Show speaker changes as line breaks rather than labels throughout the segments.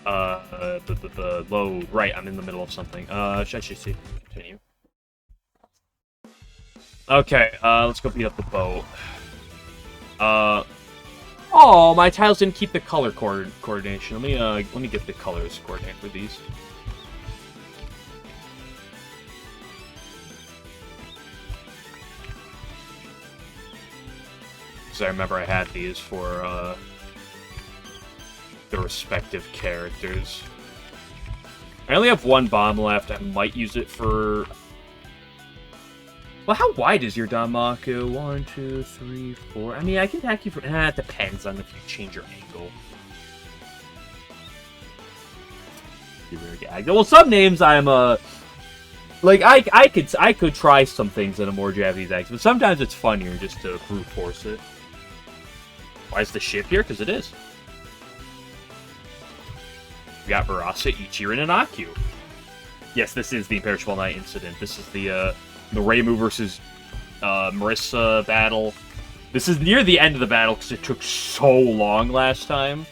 The low right. I'm in the middle of something. Should I see? Continue. Okay. Let's go beat up the boat. Oh, my tiles didn't keep the color coordination. Let me get the colors coordinate for these. Because I remember I had these for the respective characters. I only have one bomb left. I might use it for... Well, how wide is your Danmaku? 1, 2, 3, 4. I mean, I can attack you for... it depends on if you change your angle. Well, some names I'm like I could try some things in a more Japanese accent, but sometimes it's funnier just to brute force it. Why is the ship here? Because it is. We got Barasa, Ichirin, and Aku. Yes, this is the Imperishable Night incident. This is the Reimu versus Marissa battle. This is near the end of the battle because it took so long last time.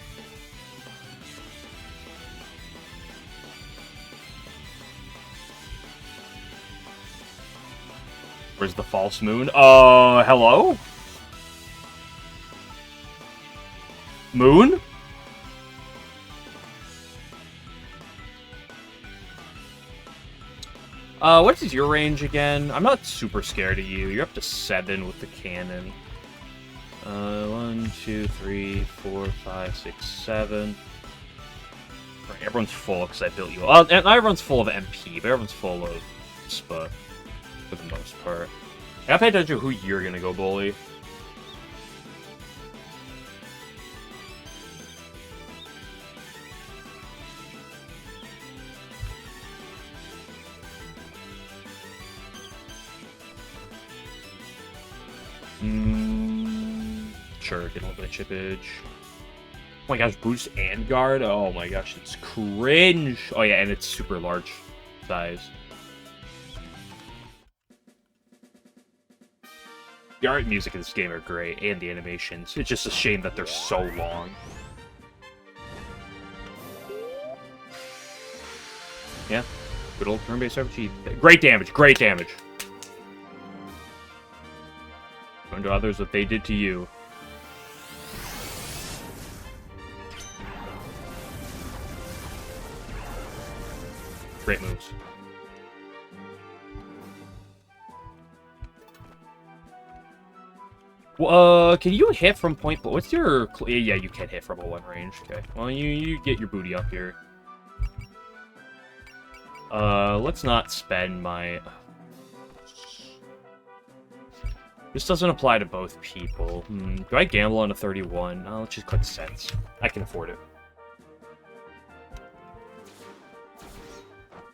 Where's the false moon? Hello? Moon? What is your range again? I'm not super scared of you. You're up to 7 with the cannon. 1, 2, 3, 4, 5, 6, 7. Right, everyone's full because I built you. And everyone's full of MP, but everyone's full of SPA for the most part. I gotta pay attention to who you're gonna go bully. Sure, get a little bit of chippage. Oh my gosh, boost and guard? Oh my gosh, it's cringe. Oh yeah, and it's super large size. The art and music in this game are great, and the animations. It's just a shame that they're so long. Yeah, good old turn-based RPG. Great damage, great damage. Going to others what they did to you. Great moves. Well, can you hit from point? But what's your? Yeah, you can hit from a 1 range. Okay. Well, you get your booty up here. Let's not spend my. This doesn't apply to both people. Do I gamble on a 31? No, let's just click cents. I can afford it.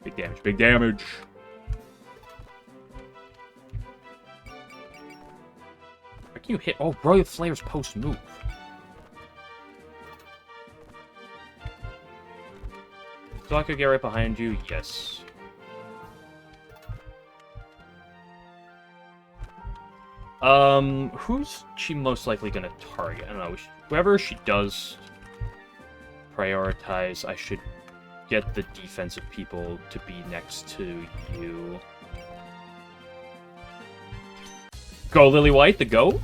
Big damage, big damage. How can you hit? Oh, Brilliant Flare's post move. So I could get right behind you? Yes. Who's she most likely gonna target? I don't know. Whoever she does prioritize, I should get the defensive people to be next to you. Go, Lily White, the goat?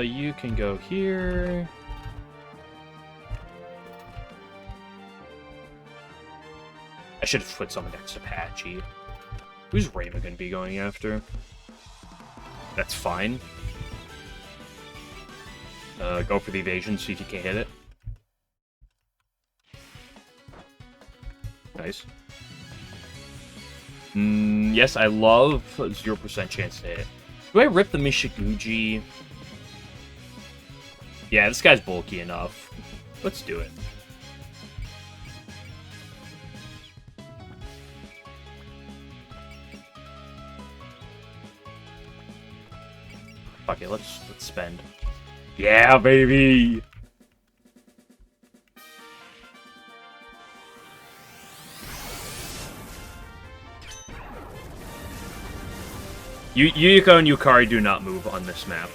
You can go here. I should have put someone next to Apache. Who's Reimu gonna be going after? That's fine. Go for the evasion, see if you can hit it. Nice. Yes, I love 0% chance to hit. Do I rip the Mishiguji? Yeah, this guy's bulky enough. Let's do it. Fuck it, let's spend. Yeah, baby! Yukiko and Yukari do not move on this map.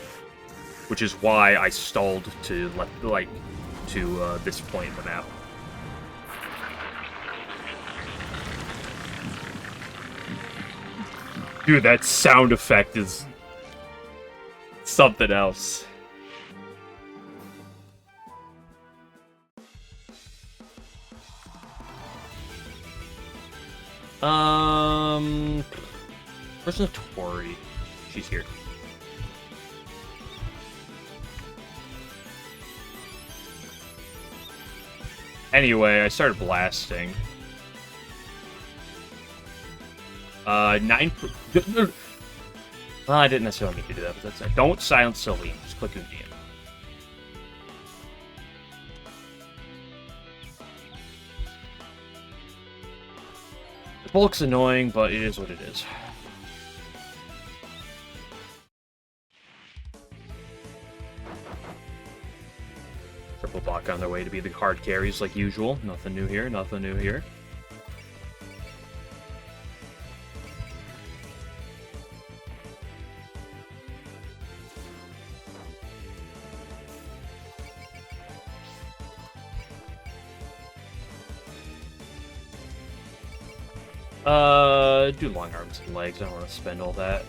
which is why I stalled to this point in the map. Dude, that sound effect is something else. Where's Notori? She's here. Anyway, I started blasting. 9. Well, I didn't necessarily need to do that, but that's it. Don't silence Celine. Just click Undian. The bulk's annoying, but it is what it is. Triple block on their way to be the hard carries like usual. Nothing new here, nothing new here. Do long arms and legs. I don't want to spend all that.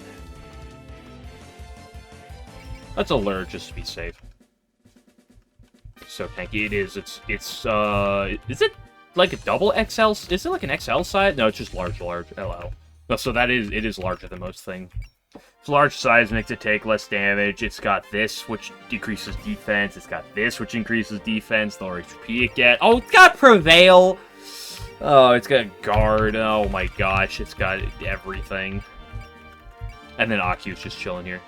Let's alert just to be safe. So tanky it is. Is it like a double XL? Is it like an XL size? No, it's just large LL. No, so it is larger than most things. It's large size makes it take less damage. It's got this, which decreases defense. It's got this, which increases defense. The lower HP it gets. Oh, it's got Prevail! Oh, it's got Guard. Oh my gosh, it's got everything. And then Aku's just chilling here.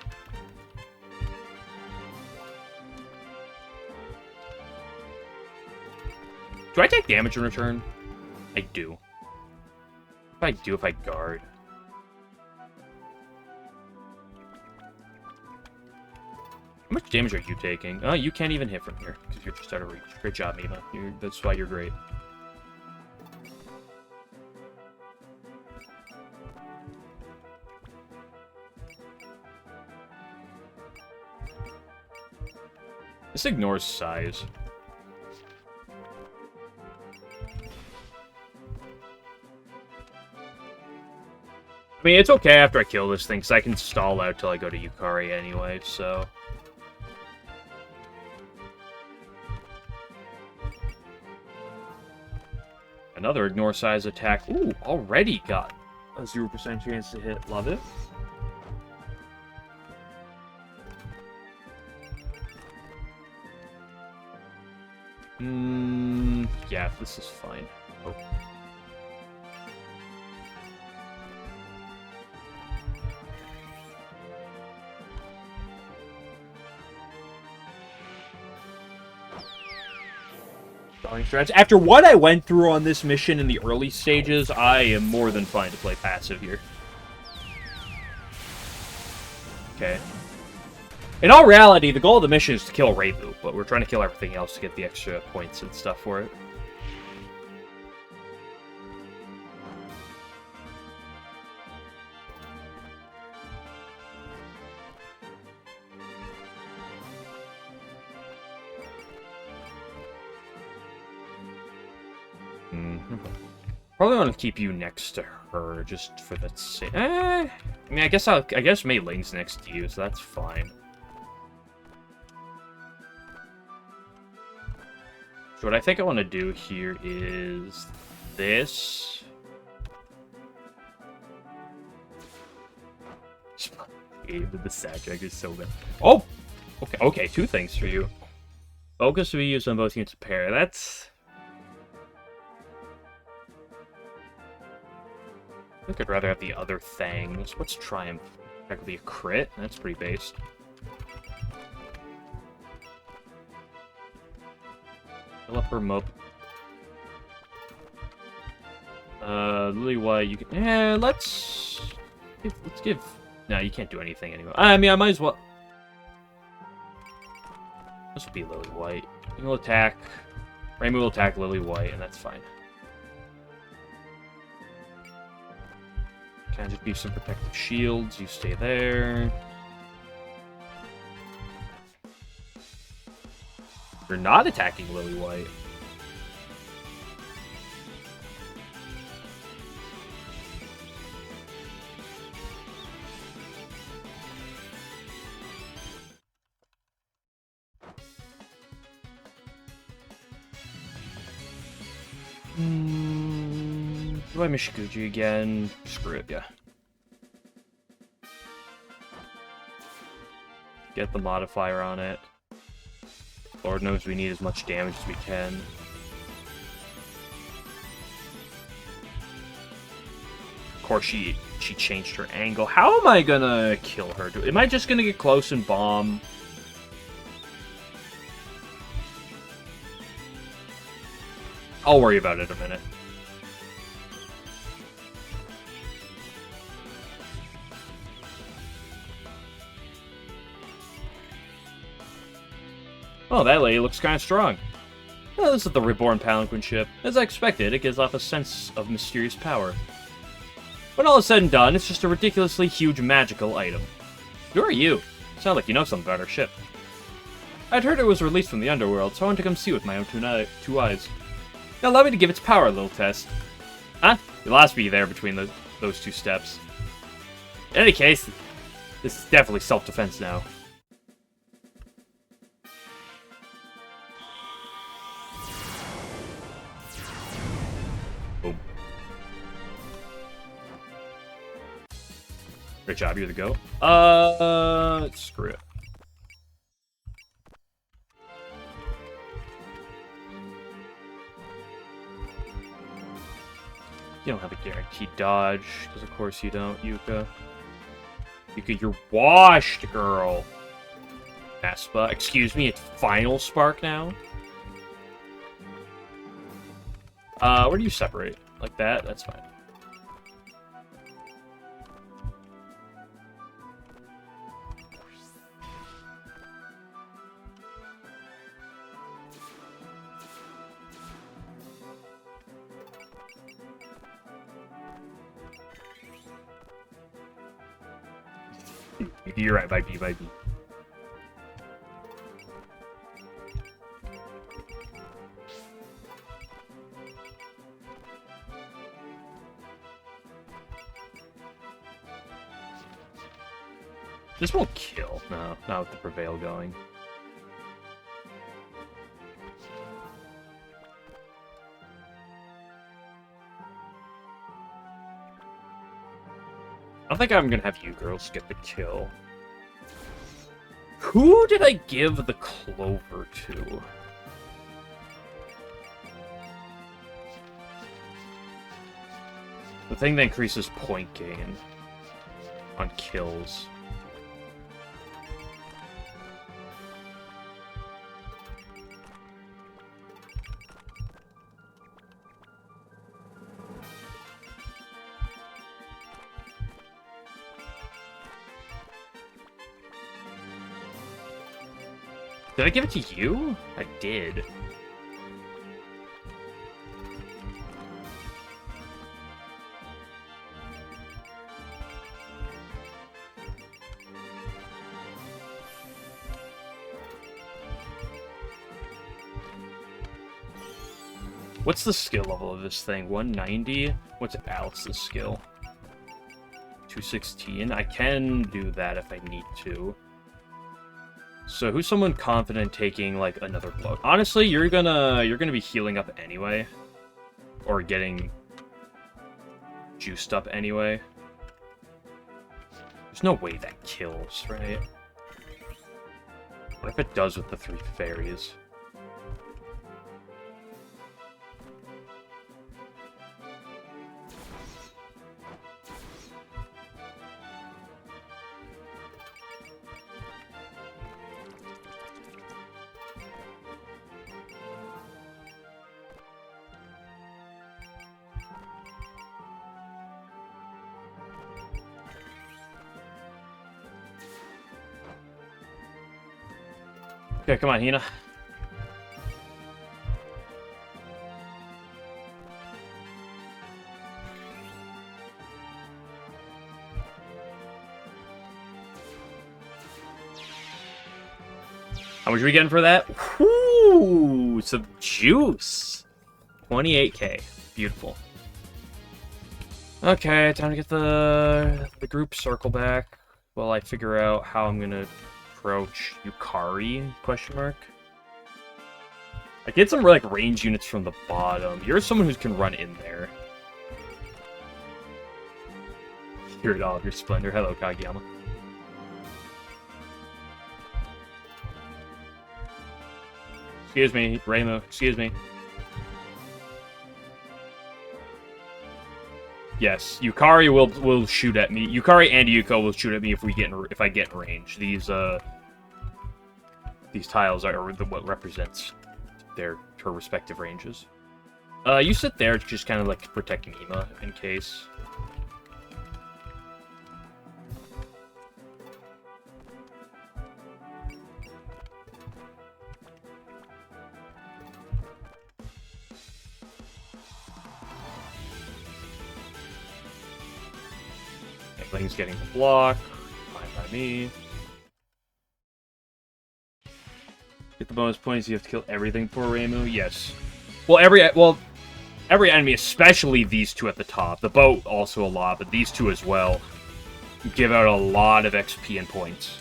Do I take damage in return? I do. If I Guard. How much damage are you taking? Oh, you can't even hit from here, because you're just out of reach. Great job, Mima. That's why you're great. This ignores size. I mean, it's okay after I kill this thing, because I can stall out till I go to Yukari anyway, so... Another ignore size attack. Ooh, already got a 0% chance to hit. Love it. Yeah, this is fine. Oh. After what I went through on this mission in the early stages, I am more than fine to play passive here. Okay. In all reality, the goal of the mission is to kill Reimu, but we're trying to kill everything else to get the extra points and stuff for it. Probably want to keep you next to her, just for the sake. I mean, I guess Mei Ling's next to you, so that's fine. So what I think I want to do here is this. The Sadrag is so bad. Oh, okay. 2 things for you. Focus to be used on both units of pair. That's. I think I'd rather have the other things. What's Triumph? That could be a crit. That's pretty based. Fill up her mob. Lily White, you can. Let's give. No, you can't do anything anyway. I mean, I might as well. This will be Lily White. You will attack. Reimu will attack Lily White, and that's fine. Can I just be some protective shields? You stay there. You're not attacking Lily White. Do I Mishiguji again? Screw it, yeah. Get the modifier on it. Lord knows we need as much damage as we can. Of course, she changed her angle. How am I gonna kill her? Am I just gonna get close and bomb? I'll worry about it in a minute. Oh, that lady looks kind of strong. Well, this is the Reborn Palanquin ship. As I expected, it gives off a sense of mysterious power. When all is said and done, it's just a ridiculously huge magical item. Who are you? Sound like you know something about our ship. I'd heard it was released from the underworld, so I wanted to come see with my own two eyes. Now allow me to give its power a little test. Huh? You lost me there between those two steps. In any case, this is definitely self-defense now. Boom. Great job, you're the go. Screw it. You don't have a guaranteed dodge, because of course you don't, Yuka. Yuka, you're washed, girl. Aspa, excuse me, it's Final Spark now? Where do you separate? Like that? That's fine. You're right, by B. This won't kill. No, not with the Prevail going. I don't think I'm gonna have you girls get the kill. Who did I give the clover to? The thing that increases point gain on kills. Did I give it to you? I did. What's the skill level of this thing? 190? What's Alex's skill? 216? I can do that if I need to. So who's someone confident taking like another blow? Honestly, you're gonna be healing up anyway, or getting juiced up anyway. There's no way that kills, right? What if it does with the 3 fairies? Okay, come on, Hina. How much are we getting for that? Whoo! Ooh, some juice. 28k. Beautiful. Okay, time to get the group circle back while I figure out how I'm gonna approach Yukari, question mark. I get some like range units from the bottom. You're someone who can run in there. Hear it all of your splendor. Hello, Kageyama. Excuse me, Reimu. Excuse me. Yes, Yukari will shoot at me. Yukari and Yuko will shoot at me if I get in range. These tiles are what represents her respective ranges. You sit there, just kind of like protecting Ima in case. Thing's getting the block. Fine by me. Get the bonus points. You have to kill everything for Reimu. Yes. Well, every enemy, especially these two at the top. The boat also a lot, but these two as well give out a lot of XP and points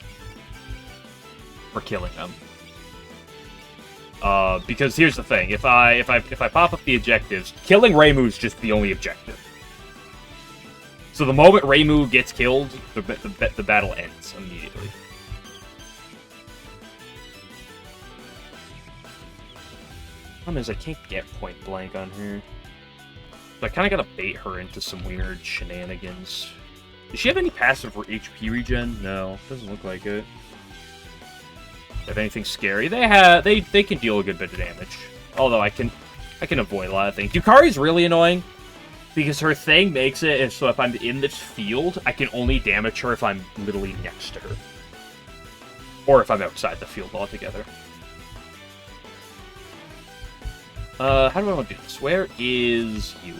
for killing them. Because here's the thing: if I pop up the objectives, killing Reimu is just the only objective. So the moment Reimu gets killed, the battle ends immediately. Problem is, I can't get point blank on her. So I kind of gotta bait her into some weird shenanigans. Does she have any passive HP regen? No, doesn't look like it. Have anything scary? They can deal a good bit of damage. Although I can avoid a lot of things. Yukari's really annoying. Because her thing makes it so if I'm in this field, I can only damage her if I'm literally next to her. Or if I'm outside the field altogether. How do I want to do this? Where is you?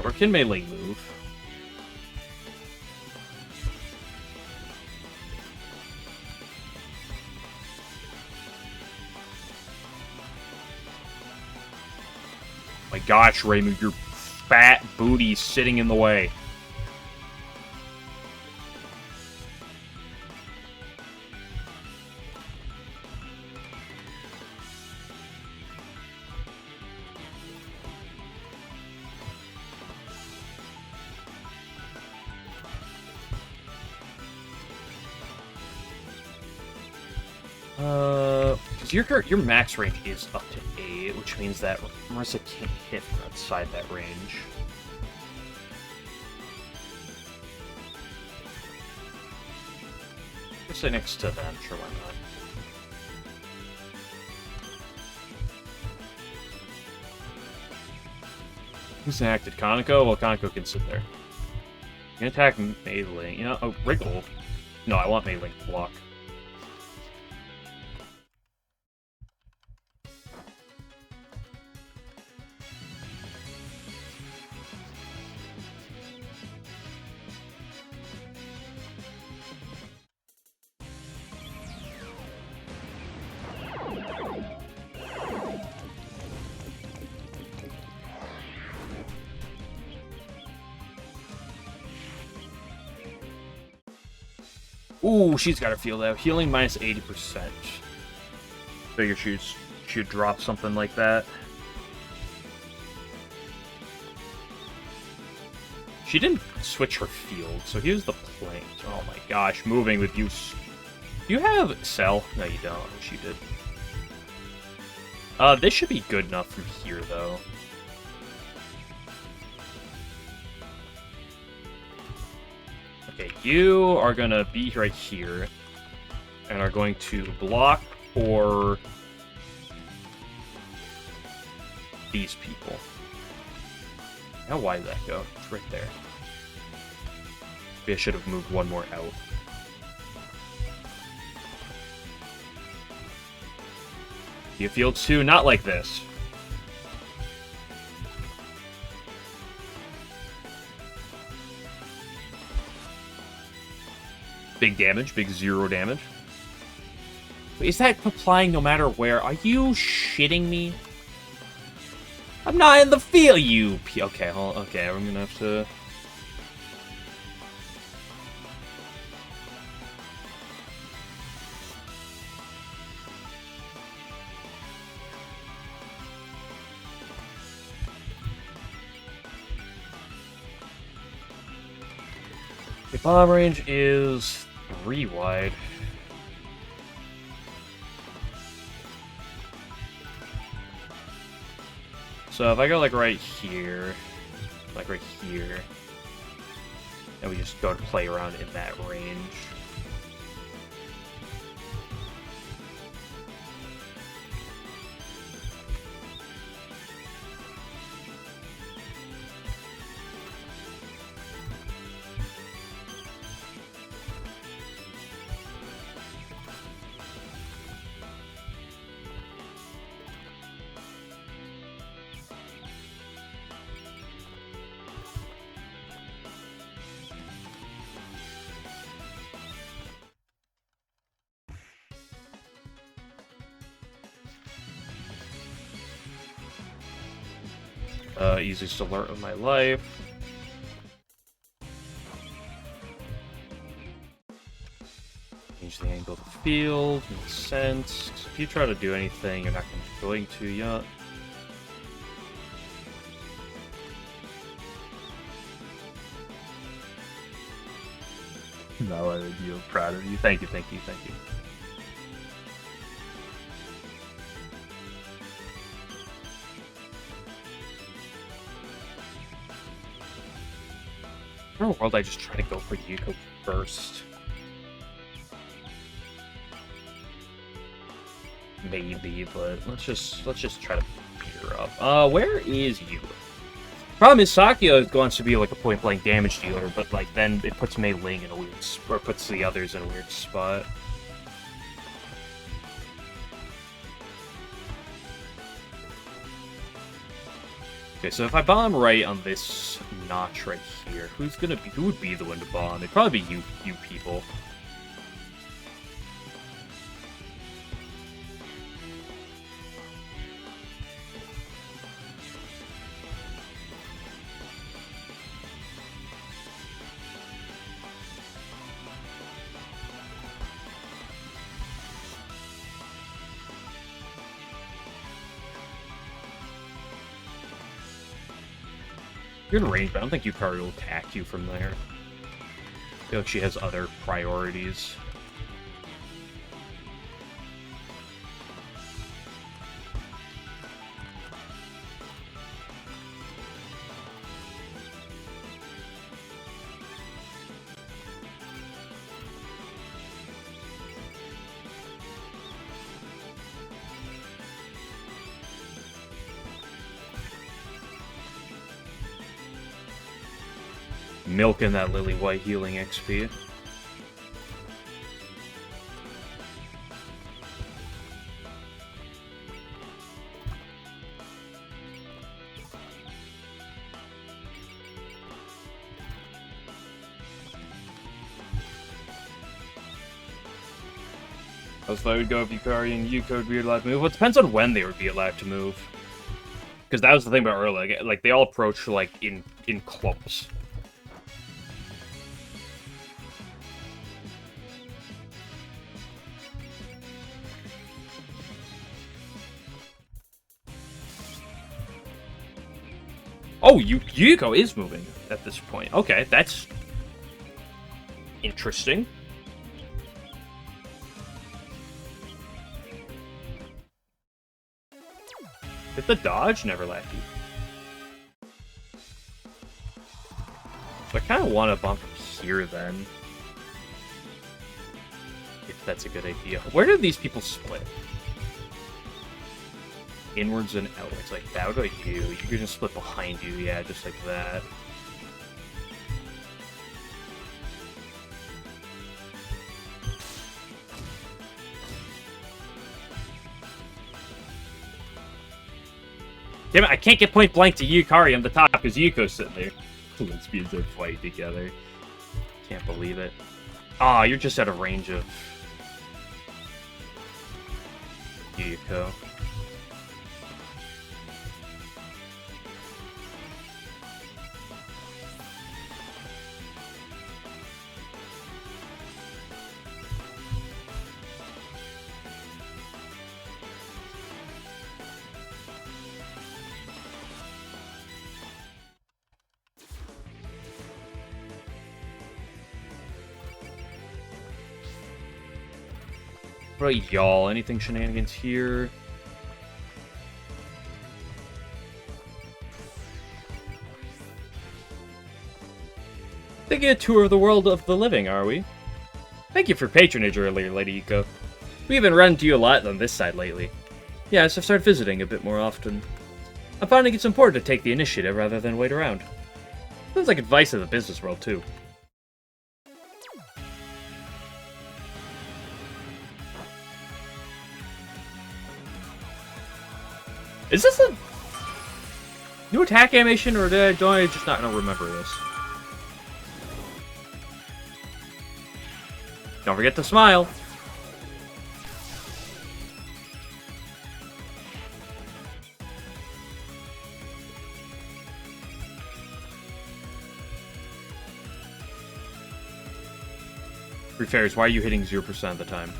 Or can melee move? My gosh, Reimu, your fat booty's sitting in the way. Your max range is up to 8, which means that Marissa can't hit from outside that range. Let's sit next to them, sure, why not? Who's acted? Kaneko? Well, Kaneko can sit there. You can attack melee. You know, oh, Wriggle. No, I want melee to block. Ooh, she's got her field out. Healing minus 80%. Figure she'd drop something like that. She didn't switch her field, so here's the plank. Oh my gosh, moving with you. Do you have Cell? No, you don't. I wish you did. This should be good enough from here, though. Okay, you are gonna be right here, and are going to block for these people. How wide did that go? It's right there. Maybe I should have moved one more out. You feel too? Not like this. big damage, big 0 damage. Is that applying no matter where? Are you shitting me? I'm not in the field, you... Okay, hold on. Okay, I'm gonna have to... The bomb range is 3 wide. So if I go like right here, and we just go and play around in that range. Easiest alert of my life. Change the angle of the field, makes sense. If you try to do anything, you're not going to yet. No, I'm proud of you. Thank you, thank you, thank you. In the world, I just try to go for Yuko first. Maybe, but let's just try to beat her up. Where is you? Problem is, Sakio wants to be like a point-blank damage dealer, but like then it puts Mei Ling in a weird or puts the others in a weird spot. Okay, so if I bomb right on this notch right here, who would be the one to bomb? It'd probably be you people. You're in range, but I don't think Yukari will attack you from there. I feel like she has other priorities. Milking that Lily White healing XP. That's why I would go if Yukari and Yuko would be allowed to move. Well, it depends on when they would be allowed to move. Because that was the thing about earlier. Like they all approach like in clumps. Oh, Yuko is moving at this point. Okay, that's interesting. Did the dodge never let you? So I kind of want to bump from here then. If that's a good idea. Where did these people split? Inwards and outwards, like that. What about you? You're gonna split behind you, yeah, just like that. Damn it, I can't get point blank to Yukari on the top because Yuko's sitting there. Let's be a fight together. Can't believe it. Ah, you're just out of range of Yuko. What about y'all? Anything shenanigans here? Taking a tour of the world of the living, are we? Thank you for patronage earlier, Lady Yuko. We haven't run into you a lot on this side lately. Yes, I've started visiting a bit more often. I'm finding it's important to take the initiative rather than wait around. Sounds like advice in the business world, too. Is this a new attack animation, or don't I just not remember this? Don't forget to smile. Free fairies, why are you hitting 0% of the time?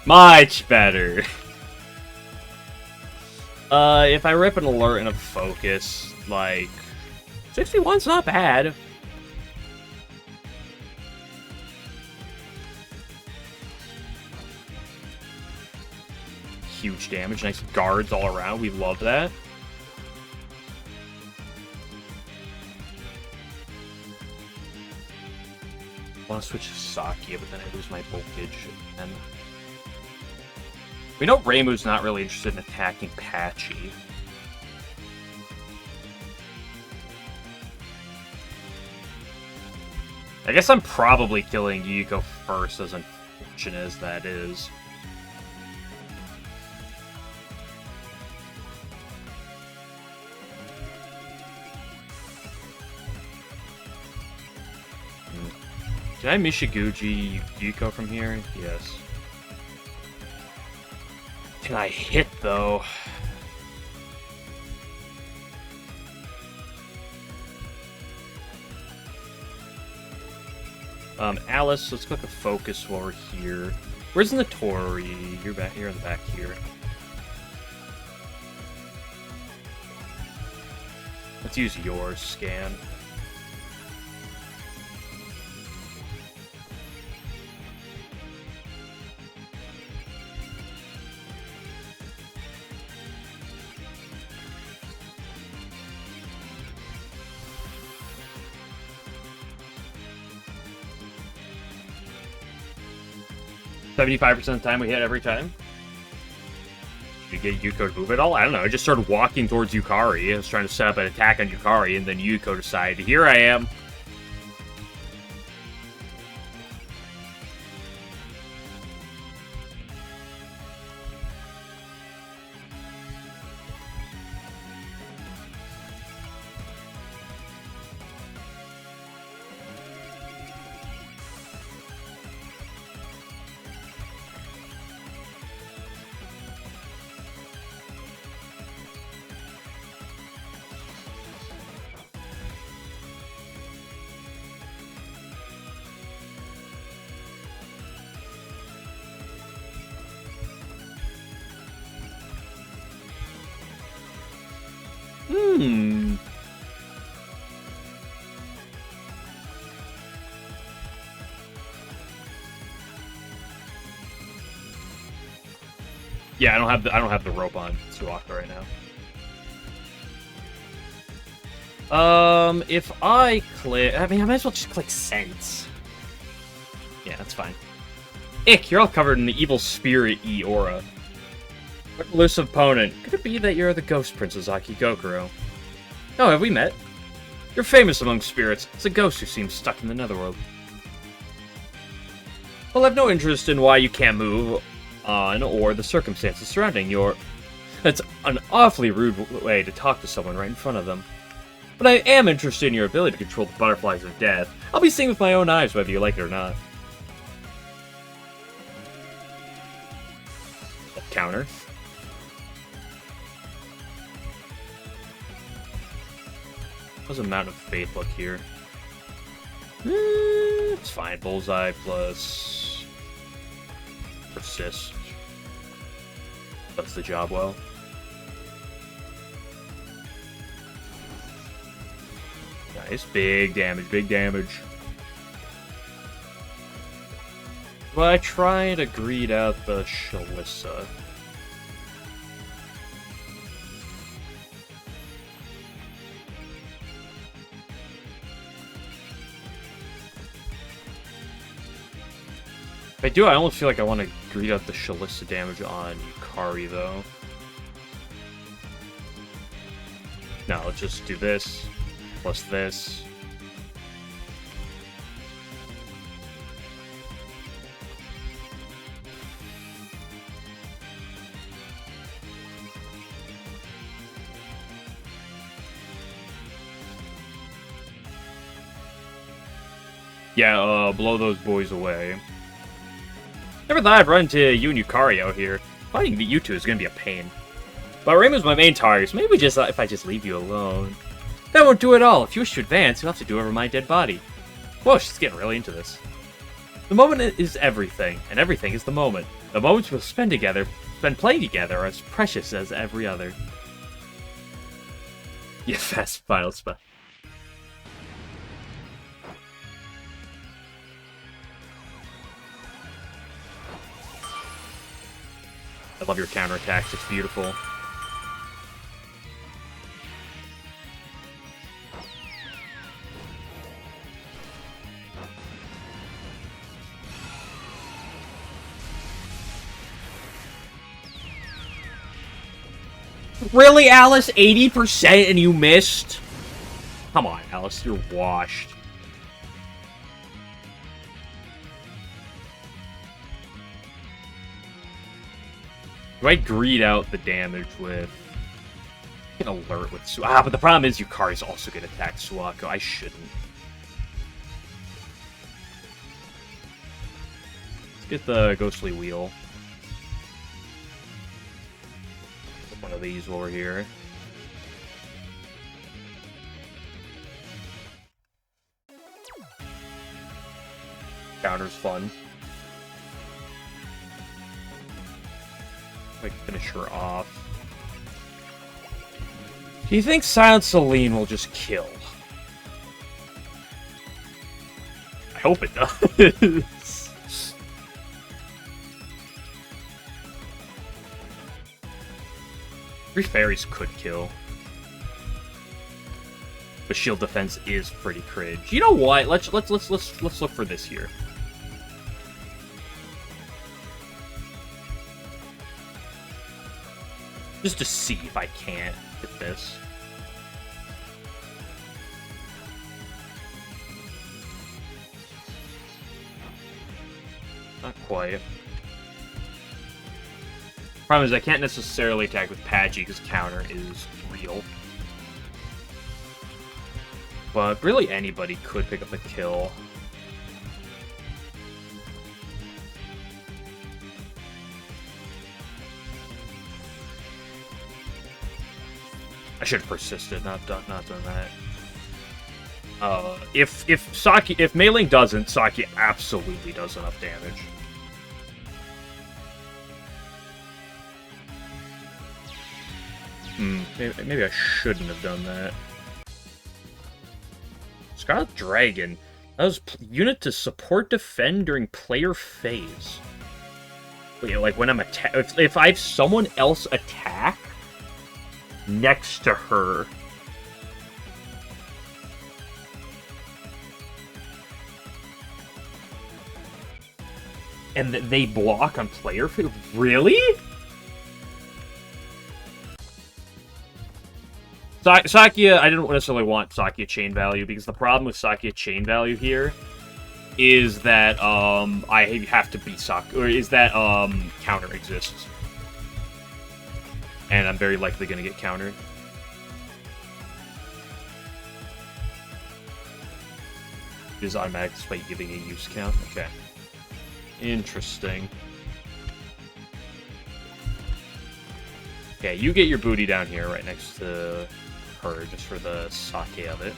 Much better. If I rip an alert and a focus, like 61's not bad. Huge damage, nice guards all around. We love that. I want to switch to Sakia, but then I lose my voltage. And we know Reimu's not really interested in attacking Patchy. I guess I'm probably killing Yuko first, as unfortunate as that is. Can I Mishiguchi Yuko from here? Yes. Can I hit, though? Alice, let's click a focus while we're here. Where's Notori? You're back here in the back here. Let's use your scan. $75% of the time we hit every time. Did you get Yuko to move at all? I don't know. I just started walking towards Yukari. I was trying to set up an attack on Yukari, and then Yuko decided, here I am. Yeah, I don't have the rope on Suaka right now. If I click, I mean, I might as well just click Sense. Yeah, that's fine. Ick, you're all covered in the evil spirit aura. Elusive opponent. Could it be that you're the ghost Princess Akigokuro? Oh, have we met? You're famous among spirits. It's a ghost who seems stuck in the netherworld. Well, I have no interest in why you can't move on or the circumstances surrounding your... That's an awfully rude way to talk to someone right in front of them. but I am interested in your ability to control the butterflies of death. I'll be seeing with my own eyes whether you like it or not. Counter. How's a Mountain of Faith look here? It's fine. Bullseye plus Persist. Does the job well. Nice. Big damage, big damage. Well, I try to greed out the Shalissa. If I do, I almost feel like I want to greed out the Shalissa damage on Yukari, though. No, let's just do this, plus this. Yeah, blow those boys away. Never thought I'd run into you and Yukari out here. Fighting you two is gonna be a pain. But Reimu's my main target, so maybe just if I just leave you alone. That won't do it all. If you wish to advance, you'll have to do it over my dead body. Whoa, she's getting really into this. The moment is everything, and everything is the moment. The moments we'll spend playing together, are as precious as every other. Yeah, fast final spell. I love your counterattacks, it's beautiful. Really, Alice? 80% and you missed? Come on, Alice, you're washed. Do I greed out the damage with... Get alert with Suako. But the problem is Yukari's also going to attack Suako. I shouldn't. Let's get the Ghostly Wheel. Put one of these over here. Counter's fun. Like, finish her off. Do you think Silent Celine will just kill? I hope it does. Three fairies could kill. But shield defense is pretty cringe. You know what? Let's look for this here. Just to see if I can't hit this. Not quite. Problem is I can't necessarily attack with Pagey because counter is real. But really anybody could pick up a kill. I should have persisted, not done that. If Mei Ling doesn't, Saki absolutely does enough damage. Maybe I shouldn't have done that. Scarlet Dragon. That was unit to support defend during player phase. Wait, like when I'm if I have someone else attack next to her. And they block on player phase? Really? Sakia, I didn't necessarily want Sakia chain value, because the problem with Sakia chain value here is that I have to beat Sakia, or is that counter exists. And I'm very likely going to get countered. is automatic despite giving a use count. Okay. Interesting. Okay, you get your booty down here right next to her, just for the sake of it.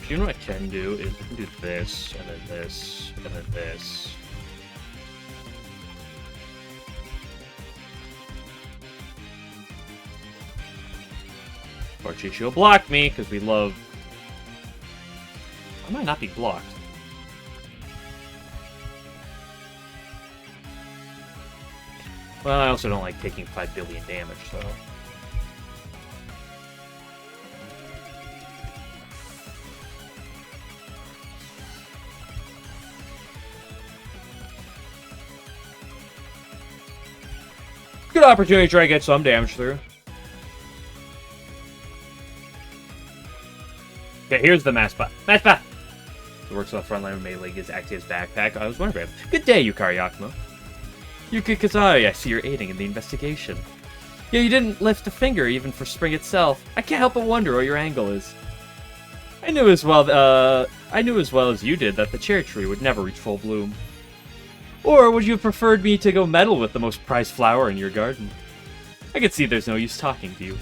You know what I can do is I can do this, and then this, and then this. Or she'll block me, because we love... I might not be blocked. Well, I also don't like taking 5 billion damage, so... Good opportunity to try to get some damage through. Okay, here's the Maspa. Maspa! He works on the front line of melee, is acting as backpack. I was wondering. Good day, Yukari Yakumo. Yuki Kazari, I see you're aiding in the investigation. Yeah, you didn't lift a finger even for spring itself. I can't help but wonder what your angle is. I knew as well as you did that the cherry tree would never reach full bloom. Or would you have preferred me to go meddle with the most prized flower in your garden? I can see there's no use talking to you.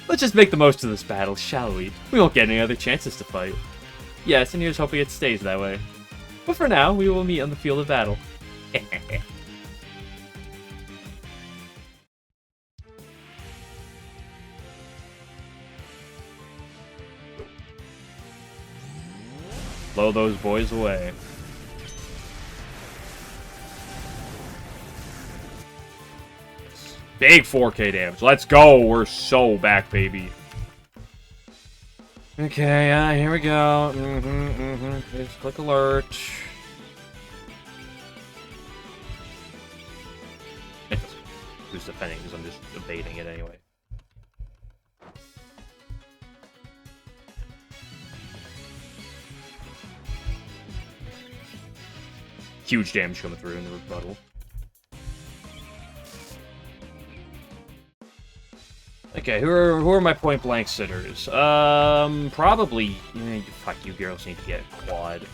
Let's just make the most of this battle, shall we? We won't get any other chances to fight. Yes, and here's hoping it stays that way. But for now, we will meet on the field of battle. Blow those boys away. Big 4K damage. Let's go. We're so back, baby. Okay, here we go. Just click alert. Who's defending? Because I'm just evading it anyway. Huge damage coming through in the rebuttal. Okay, who are my point blank sitters? Probably. Fuck, you girls need to get quad.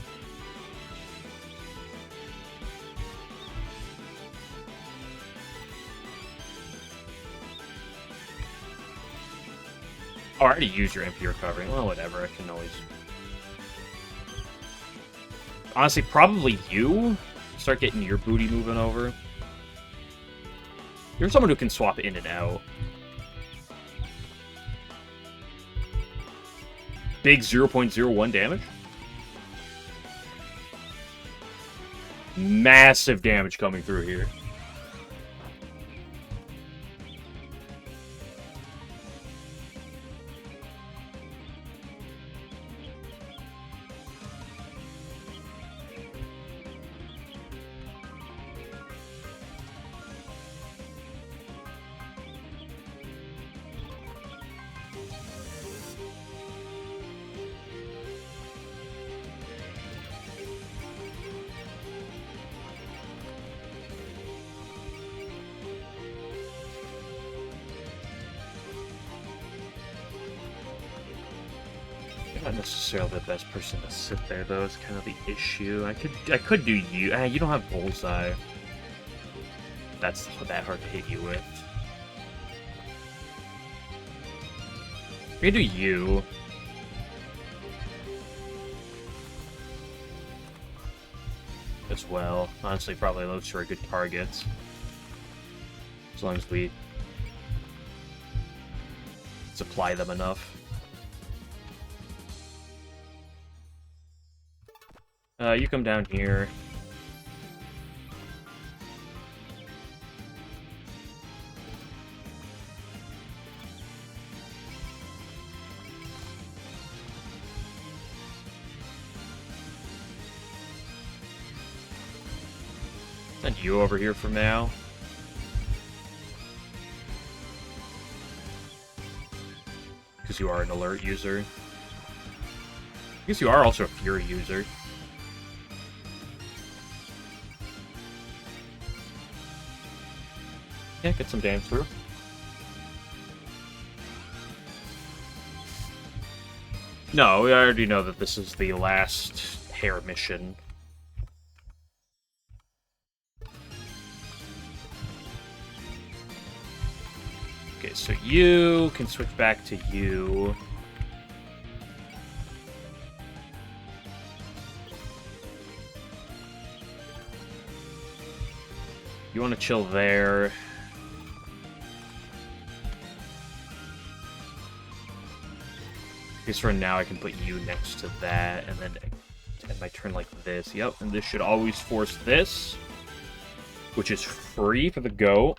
Oh, I already used your MP recovery. Well, whatever. I can always. Honestly, probably you. Start getting your booty moving over. You're someone who can swap in and out. Big 0.01 damage. Massive damage coming through here. Not necessarily the best person to sit there, though. It's kind of the issue. I could do you. You don't have bullseye. That's that hard to hit you with. We can do you. As well. Honestly, probably those two are good targets. As long as we supply them enough. You come down here. Send you over here for now. Because you are an alert user. I guess you are also a Fury user. Yeah, get some damage through. No, we already know that this is the last hair mission. Okay, so you can switch back to you. You want to chill there. I guess for now I can put you next to that, and then end my turn like this. Yep, and this should always force this, which is free for the goat.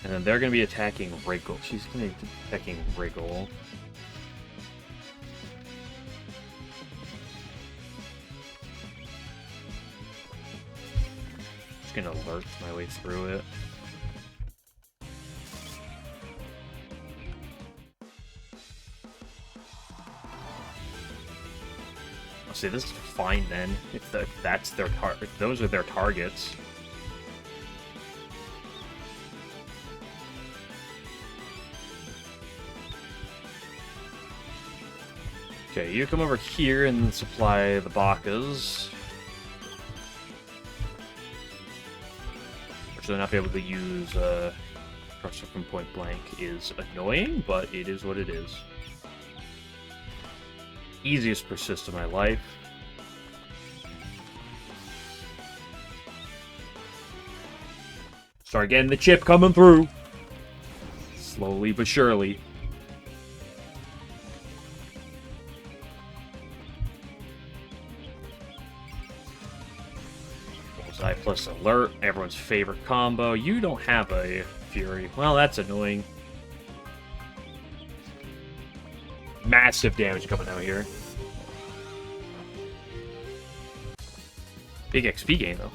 And then they're going to be attacking Wriggle. She's going to be attacking Wriggle. Just going to lurch my way through it. See, this is fine then. If that's their if those are their targets. Okay, you come over here and supply the Bakas. Which they're not be able to use Crusher from point blank is annoying, but it is what it is. Easiest persist of my life. Start getting the chip coming through. Slowly but surely. Bullseye plus alert, everyone's favorite combo. You don't have a Fury. Well, that's annoying. Massive damage coming out here. Big XP gain, though.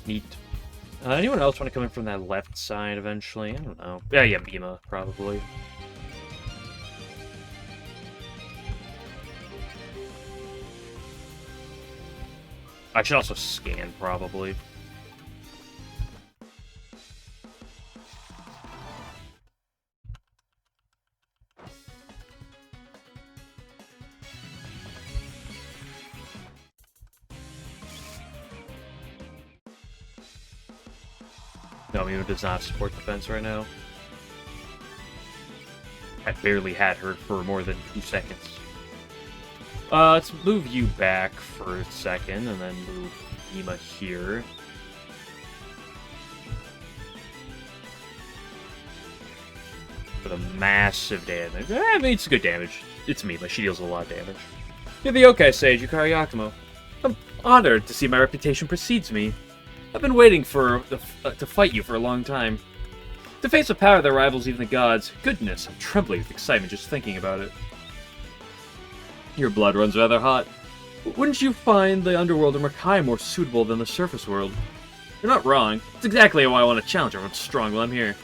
Neat. Anyone else want to come in from that left side eventually? I don't know. Yeah, Mima, probably. I should also scan, probably. No, Mima does not support defense right now. I barely had her for more than 2 seconds. Let's move you back for a second, and then move Mima here. For the massive damage. I mean, it's good damage. It's Mima, she deals a lot of damage. You're the Yokai Sage, Yukari Yakumo. I'm honored to see my reputation precedes me. I've been waiting to fight you for a long time. To face a power that rivals even the gods. Goodness, I'm trembling with excitement just thinking about it. Your blood runs rather hot. Wouldn't you find the underworld of Makai more suitable than the surface world? You're not wrong. It's exactly why I want to challenge everyone strong while I'm here.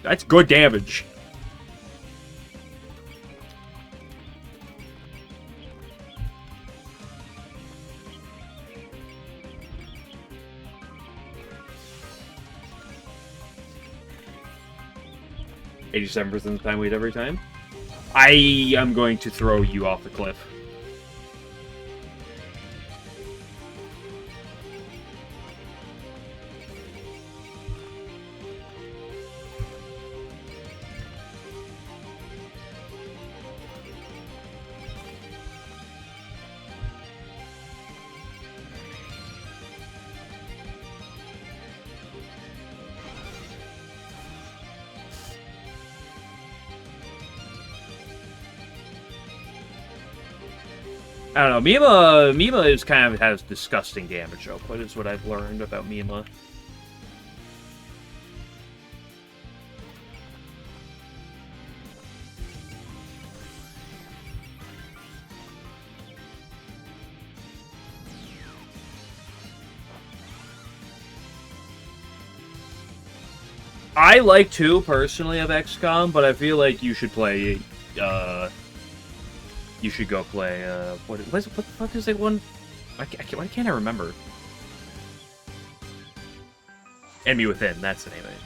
That's good damage. $87% of the time, wait every time. I am going to throw you off the cliff. I don't know, Mima is kind of has disgusting damage output, is what I've learned about Mima. I like 2 personally of XCOM, but I feel like you should play. You should go play. What the fuck is that one? Why can't I remember? Enemy Within. That's the name of it.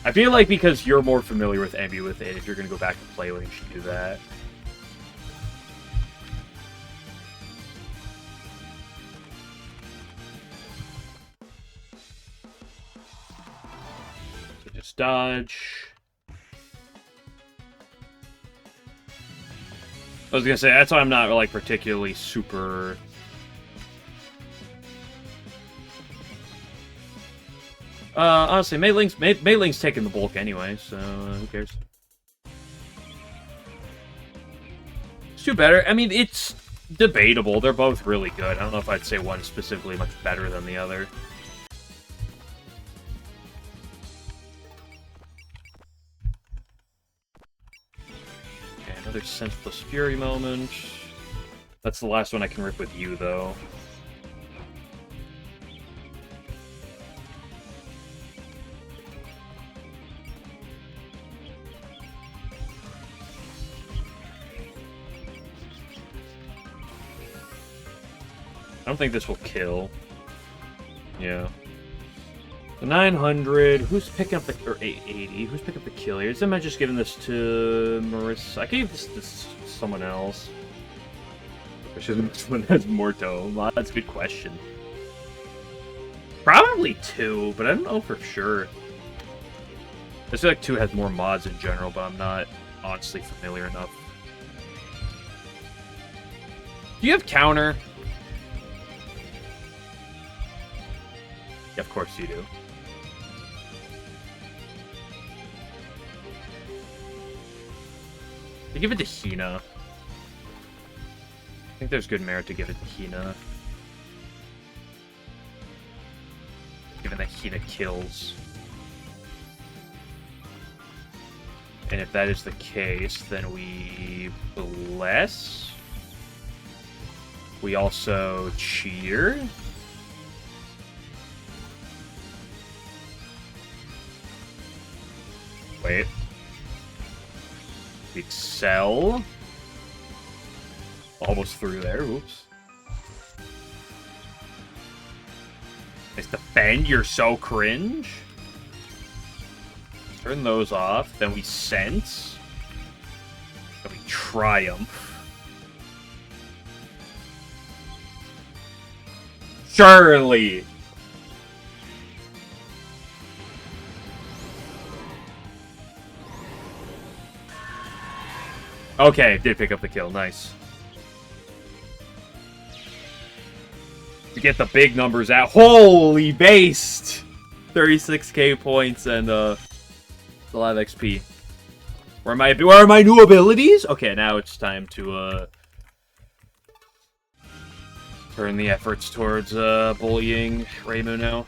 I feel like because you're more familiar with Enemy Within, if you're gonna go back and play it, you should do that. So just dodge. I was gonna say, that's why I'm not, like, particularly super... honestly, Meiling's taking the bulk anyway, so who cares? It's 2 better. I mean, it's debatable. They're both really good. I don't know if I'd say one specifically much better than the other. Okay, another Senseless Fury moment. That's the last one I can rip with you, though. I don't think this will kill. Yeah. The 900. Who's picking up the... Or 880. Who's picking up the kill here? Am I just giving this to Marissa? I gave this to someone else. I should have someone has Morto. Well, that's a good question. Probably 2, but I don't know for sure. I feel like 2 has more mods in general, but I'm not honestly familiar enough. Do you have counter? Yeah, of course you do. I give it to Hina. I think there's good merit to give it to Hina. Given that Hina kills. And if that is the case, then we bless. We also cheer. Wait. We excel. Almost through there. Oops. Nice defend. You're so cringe. Turn those off. Then we sense. Then we triumph. Surely. Okay, did pick up the kill. Nice. To get the big numbers out. Holy based! 36k points and a lot of XP. Where are my new abilities? Okay, now it's time to turn the efforts towards bullying Reimu now.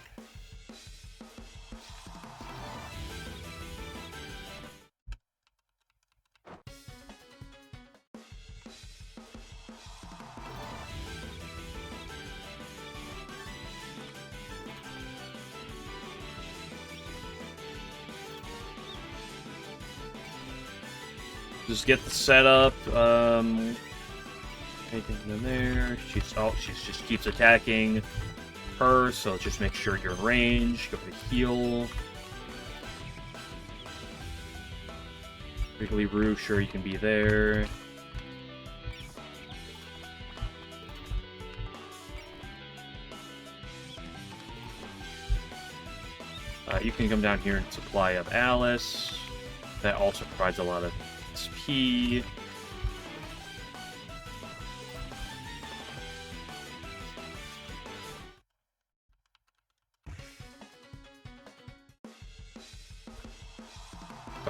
Just get the setup. Anything in there? She just keeps attacking her, so just make sure you're in range. Go for the heal. Wiggly Roo, sure you can be there. You can come down here and supply up Alice. That also provides a lot of XP.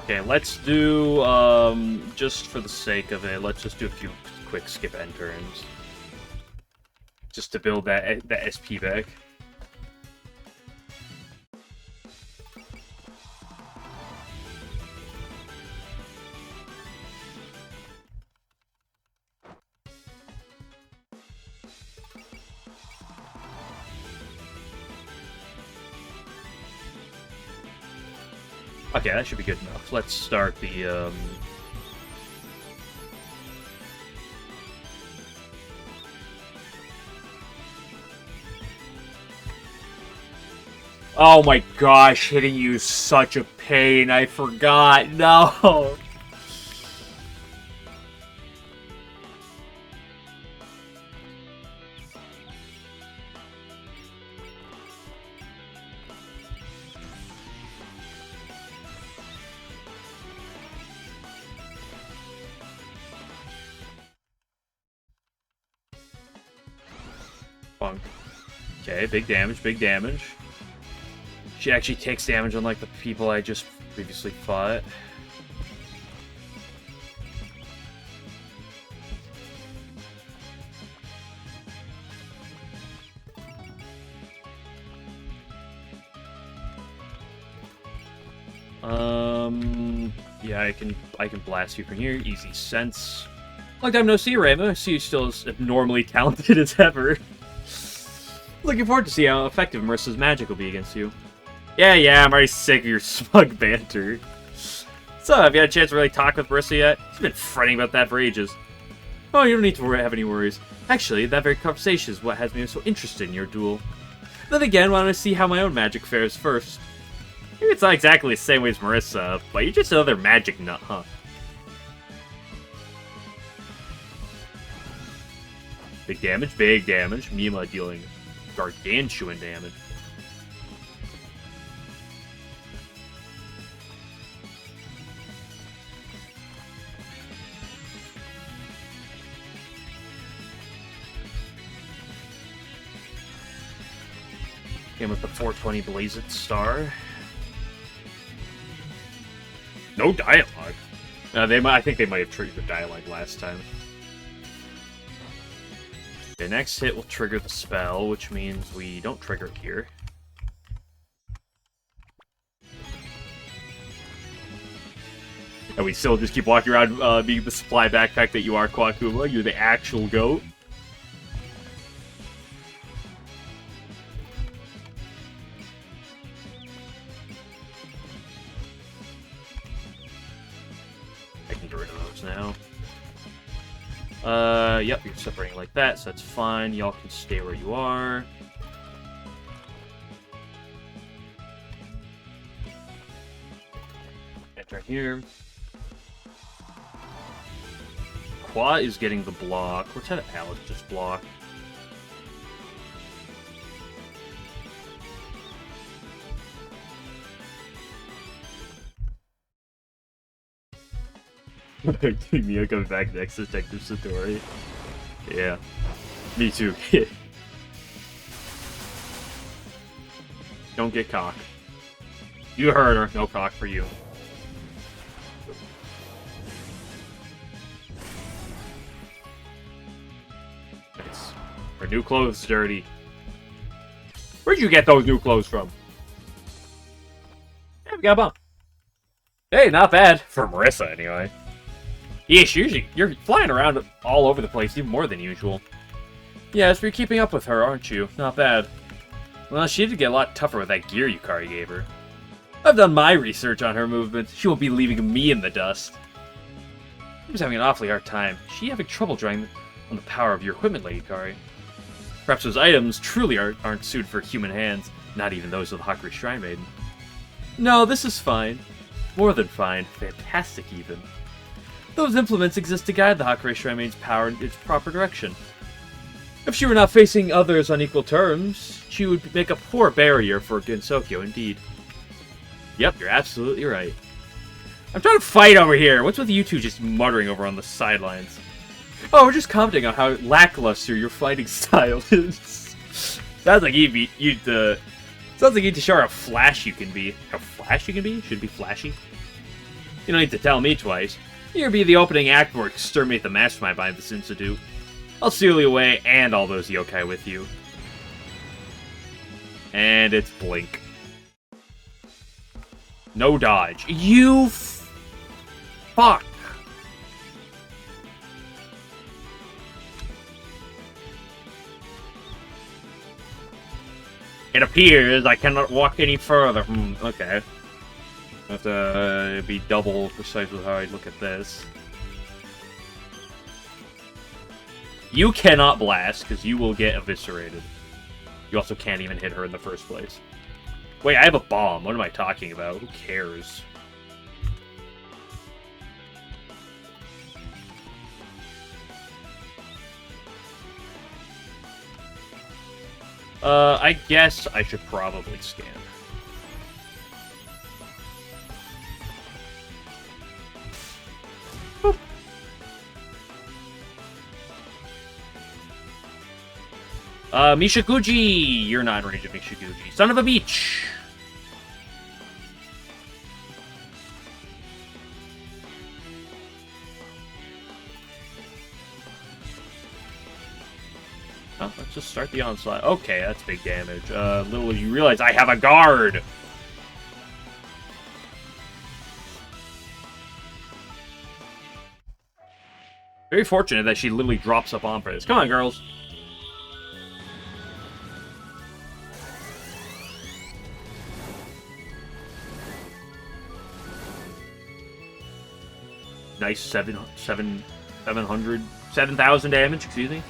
Okay, let's do, just for the sake of it, let's just do a few quick skip end turns. Just to build that SP back. Okay, that should be good enough. Let's start the, Oh my gosh, hitting you is such a pain. I forgot. No. Funk. Okay, big damage, big damage. She actually takes damage unlike the people I just previously fought. Yeah, I can blast you from here. Easy sense. Long time no see, Reimu. I see you still as abnormally talented as ever. Looking forward to see how effective Marissa's magic will be against you. Yeah, I'm already sick of your smug banter. So, have you had a chance to really talk with Marissa yet? She's been fretting about that for ages. Oh, you don't need to have any worries. Actually, that very conversation is what has me so interested in your duel. Then again, why don't I see how my own magic fares first? Maybe it's not exactly the same way as Marissa, but you're just another magic nut, huh? Big damage, big damage. Mima dealing gargantuan damage. Came with the 420 Blazed Star. No dialogue. I think they might have triggered the dialogue last time. The next hit will trigger the spell, which means we don't trigger it here. And we still just keep walking around being the supply backpack that you are, Quakuma. You're the actual goat. I can get rid of those now. Yep, you're separating like that, so that's fine. Y'all can stay where you are. Enter here. Qua is getting the block. What's that Alex just block? Mia coming back next, Detective Satori. Yeah. Me too, kid. Don't get cock. You heard her. No cock for you. Nice. Her new clothes dirty. Where'd you get those new clothes from? Yeah, we got a bump. Hey, not bad. For Marissa, anyway. Yes, you're flying around all over the place, even more than usual. Yes, you're keeping up with her, aren't you? Not bad. Well, she did get a lot tougher with that gear Yukari gave her. I've done my research on her movements. She won't be leaving me in the dust. I was having an awfully hard time. She having trouble drawing on the power of your equipment, Lady Yukari. Perhaps those items truly aren't suited for human hands, not even those of the Hakuri Shrine Maiden. No, this is fine. More than fine. Fantastic, even. Those implements exist to guide the Hakuri Shrine Maiden's power in its proper direction. If she were not facing others on equal terms, she would make a poor barrier for Gensokyo, indeed. Yep, you're absolutely right. I'm trying to fight over here. What's with you two just muttering over on the sidelines? Oh, we're just commenting on how lackluster your fighting style is. Sounds like you need to show her how flash you can be. How flash you can be? Should be flashy. You don't need to tell me twice. You'll be the opening act for Exterminate the Mastermind by this Institute. I'll seal you away and all those yokai with you. And it's Blink. No dodge. You fuck. It appears I cannot walk any further. Okay. I have to be double precise with how I look at this. You cannot blast, because you will get eviscerated. You also can't even hit her in the first place. Wait, I have a bomb. What am I talking about? Who cares? I guess I should probably scan. Boop. Mishaguji! You're not in range of Mishaguji. Son of a beach! Oh, let's just start the onslaught. Okay, that's big damage. Little you realize I have a guard! Very fortunate that she literally drops up on for this. Come on, girls! Nice 7,000 damage, excuse me.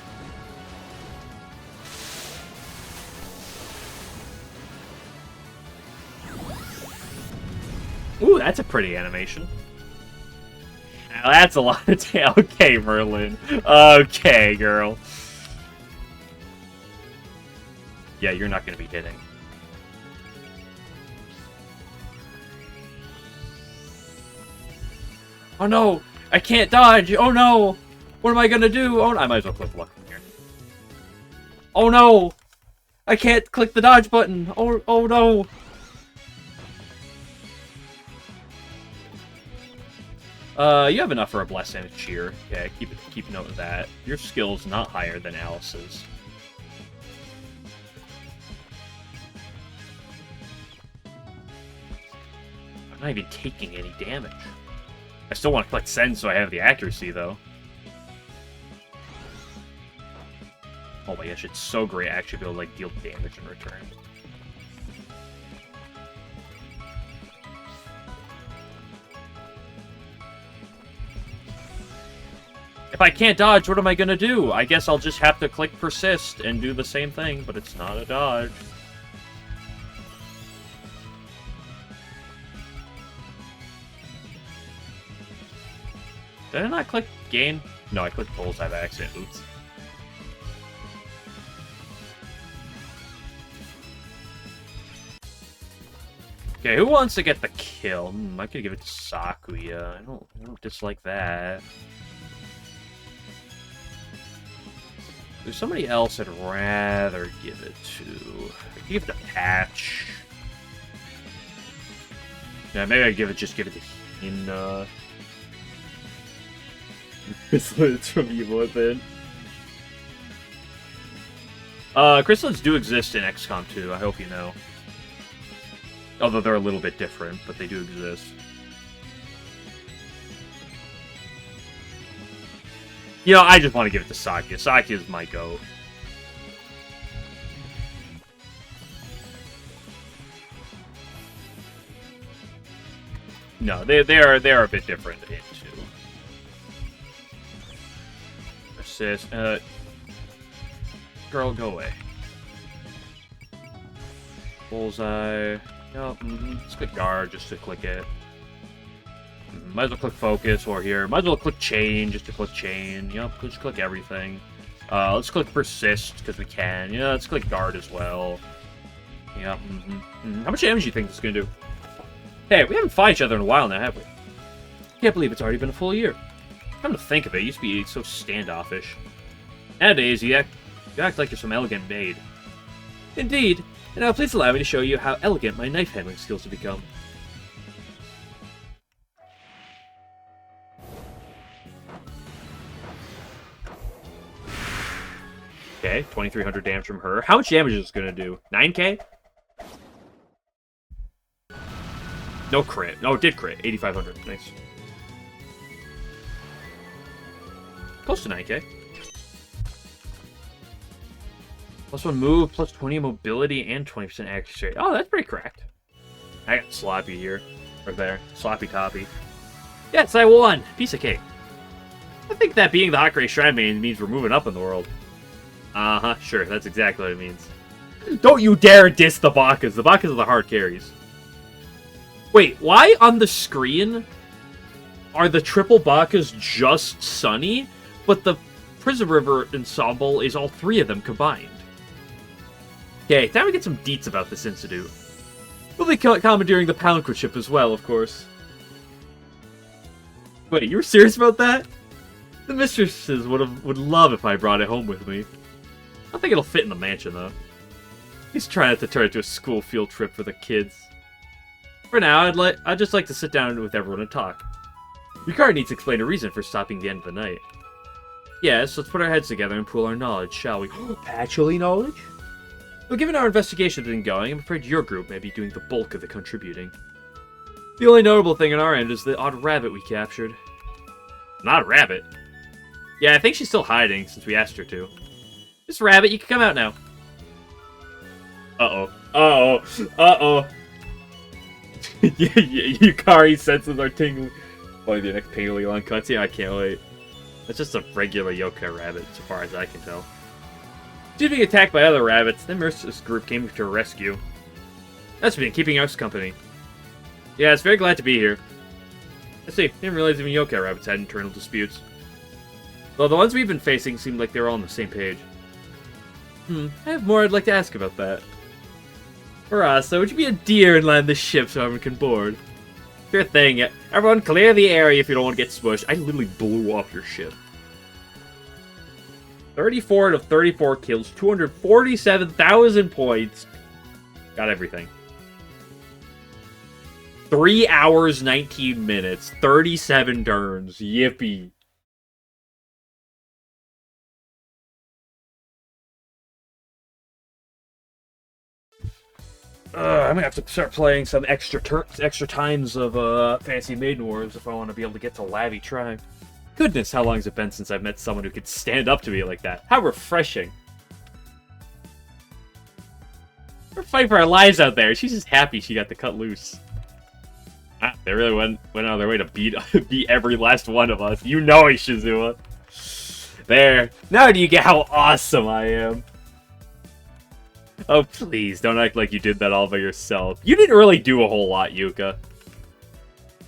Ooh, that's a pretty animation. Now that's a lot of damage. Okay, Merlin. Okay, girl. Yeah, you're not going to be hitting. Oh no! I can't dodge! Oh no! What am I gonna do? Oh, I might as well click luck from here. Oh no! I can't click the dodge button! Oh no! You have enough for a bless and a cheer. Yeah, keep note of that. Your skill's not higher than Alice's. I'm not even taking any damage. I still want to collect Send so I have the accuracy, though. Oh my gosh, it's so great actually be able to, like, deal damage in return. If I can't dodge, what am I gonna do? I guess I'll just have to click Persist and do the same thing, but it's not a dodge. Did I not click Gain? No, I clicked Bullseye by accident. Oops. Okay, who wants to get the kill? I could give it to Sakuya. I don't dislike that. There's somebody else I'd rather give it to. I could give it to Patch. Yeah, maybe I'd just give it to Hina. Chrysalids from Evil Within. Chrysalids do exist in XCOM 2, I hope you know. Although they're a little bit different, but they do exist. You know, I just want to give it to Sakuya. Sakuya's my goat. No, they are a bit different in 2. Persist. Girl, go away. Bullseye. Yep. Let's click guard just to click it. Might as well click focus or here. Might as well click chain just to click chain. Yep, just click everything. Let's click persist because we can. Yeah, let's click guard as well. Yep. How much damage do you think this is gonna do? Hey, we haven't fought each other in a while now, have we? Can't believe it's already been a full year. Come to think of it, you used to be so standoffish. Nowadays, you act like you're some elegant maid. Indeed. And now please allow me to show you how elegant my knife handling skills have become. Okay, 2,300 damage from her. How much damage is this gonna do? 9k? No crit. No, it did crit. 8,500. Nice. Close to 9k. Plus 1 move, plus 20 mobility, and 20% accuracy rate. Oh, that's pretty cracked. I got sloppy here. Right there. Sloppy toppy. Yes, I won! Piece of cake. I think that being the Hot Gray Shrine Maiden means we're moving up in the world. Uh-huh, sure, that's exactly what it means. Don't you dare diss the Bakas! The Bakas are the hard carries. Wait, why on the screen are the triple Bakas just Sunny, but the Prism River ensemble is all three of them combined? Okay, time we get some deets about this institute. We'll be commandeering the Poundquid ship as well, of course. Wait, you were serious about that? The mistresses would love if I brought it home with me. I don't think it'll fit in the mansion, though. He's trying not to turn it into a school field trip for the kids. For now, I'd just like to sit down with everyone and talk. Yukari needs to explain a reason for stopping the end of the night. Yes, let's put our heads together and pool our knowledge, shall we? Patchouli knowledge? Well, given our investigation has been going, I'm afraid your group may be doing the bulk of the contributing. The only notable thing on our end is the odd rabbit we captured. Not a rabbit? Yeah, I think she's still hiding, since we asked her to. Miss Rabbit, you can come out now. Uh-oh. Uh-oh. Uh-oh. Yukari senses are tingling. Probably the next Paley on cutscene. I can't wait. That's just a regular yokai rabbit, so far as I can tell. She's being attacked by other rabbits. Then Mercer's group came to her rescue. That's been keeping us company. Yeah, it's very glad to be here. I see. Didn't realize even yokai rabbits had internal disputes. Though the ones we've been facing seemed like they were all on the same page. I have more I'd like to ask about that. Rasa, would you be a dear and land the ship so everyone can board? Sure thing. Everyone clear the area if you don't want to get smushed. I literally blew up your ship. 34 out of 34 kills, 247,000 points. Got everything. 3 hours, 19 minutes, 37 turns. Yippee. I'm gonna have to start playing some extra times of Fantasy Maiden Wars if I want to be able to get to Lavi Tribe. Goodness, how long has it been since I've met someone who could stand up to me like that? How refreshing. We're fighting for our lives out there. She's just happy she got to cut loose. They really went out of their way to beat every last one of us. You know it, Shizua. There. Now do you get how awesome I am? Oh, please, don't act like you did that all by yourself. You didn't really do a whole lot, Yuka.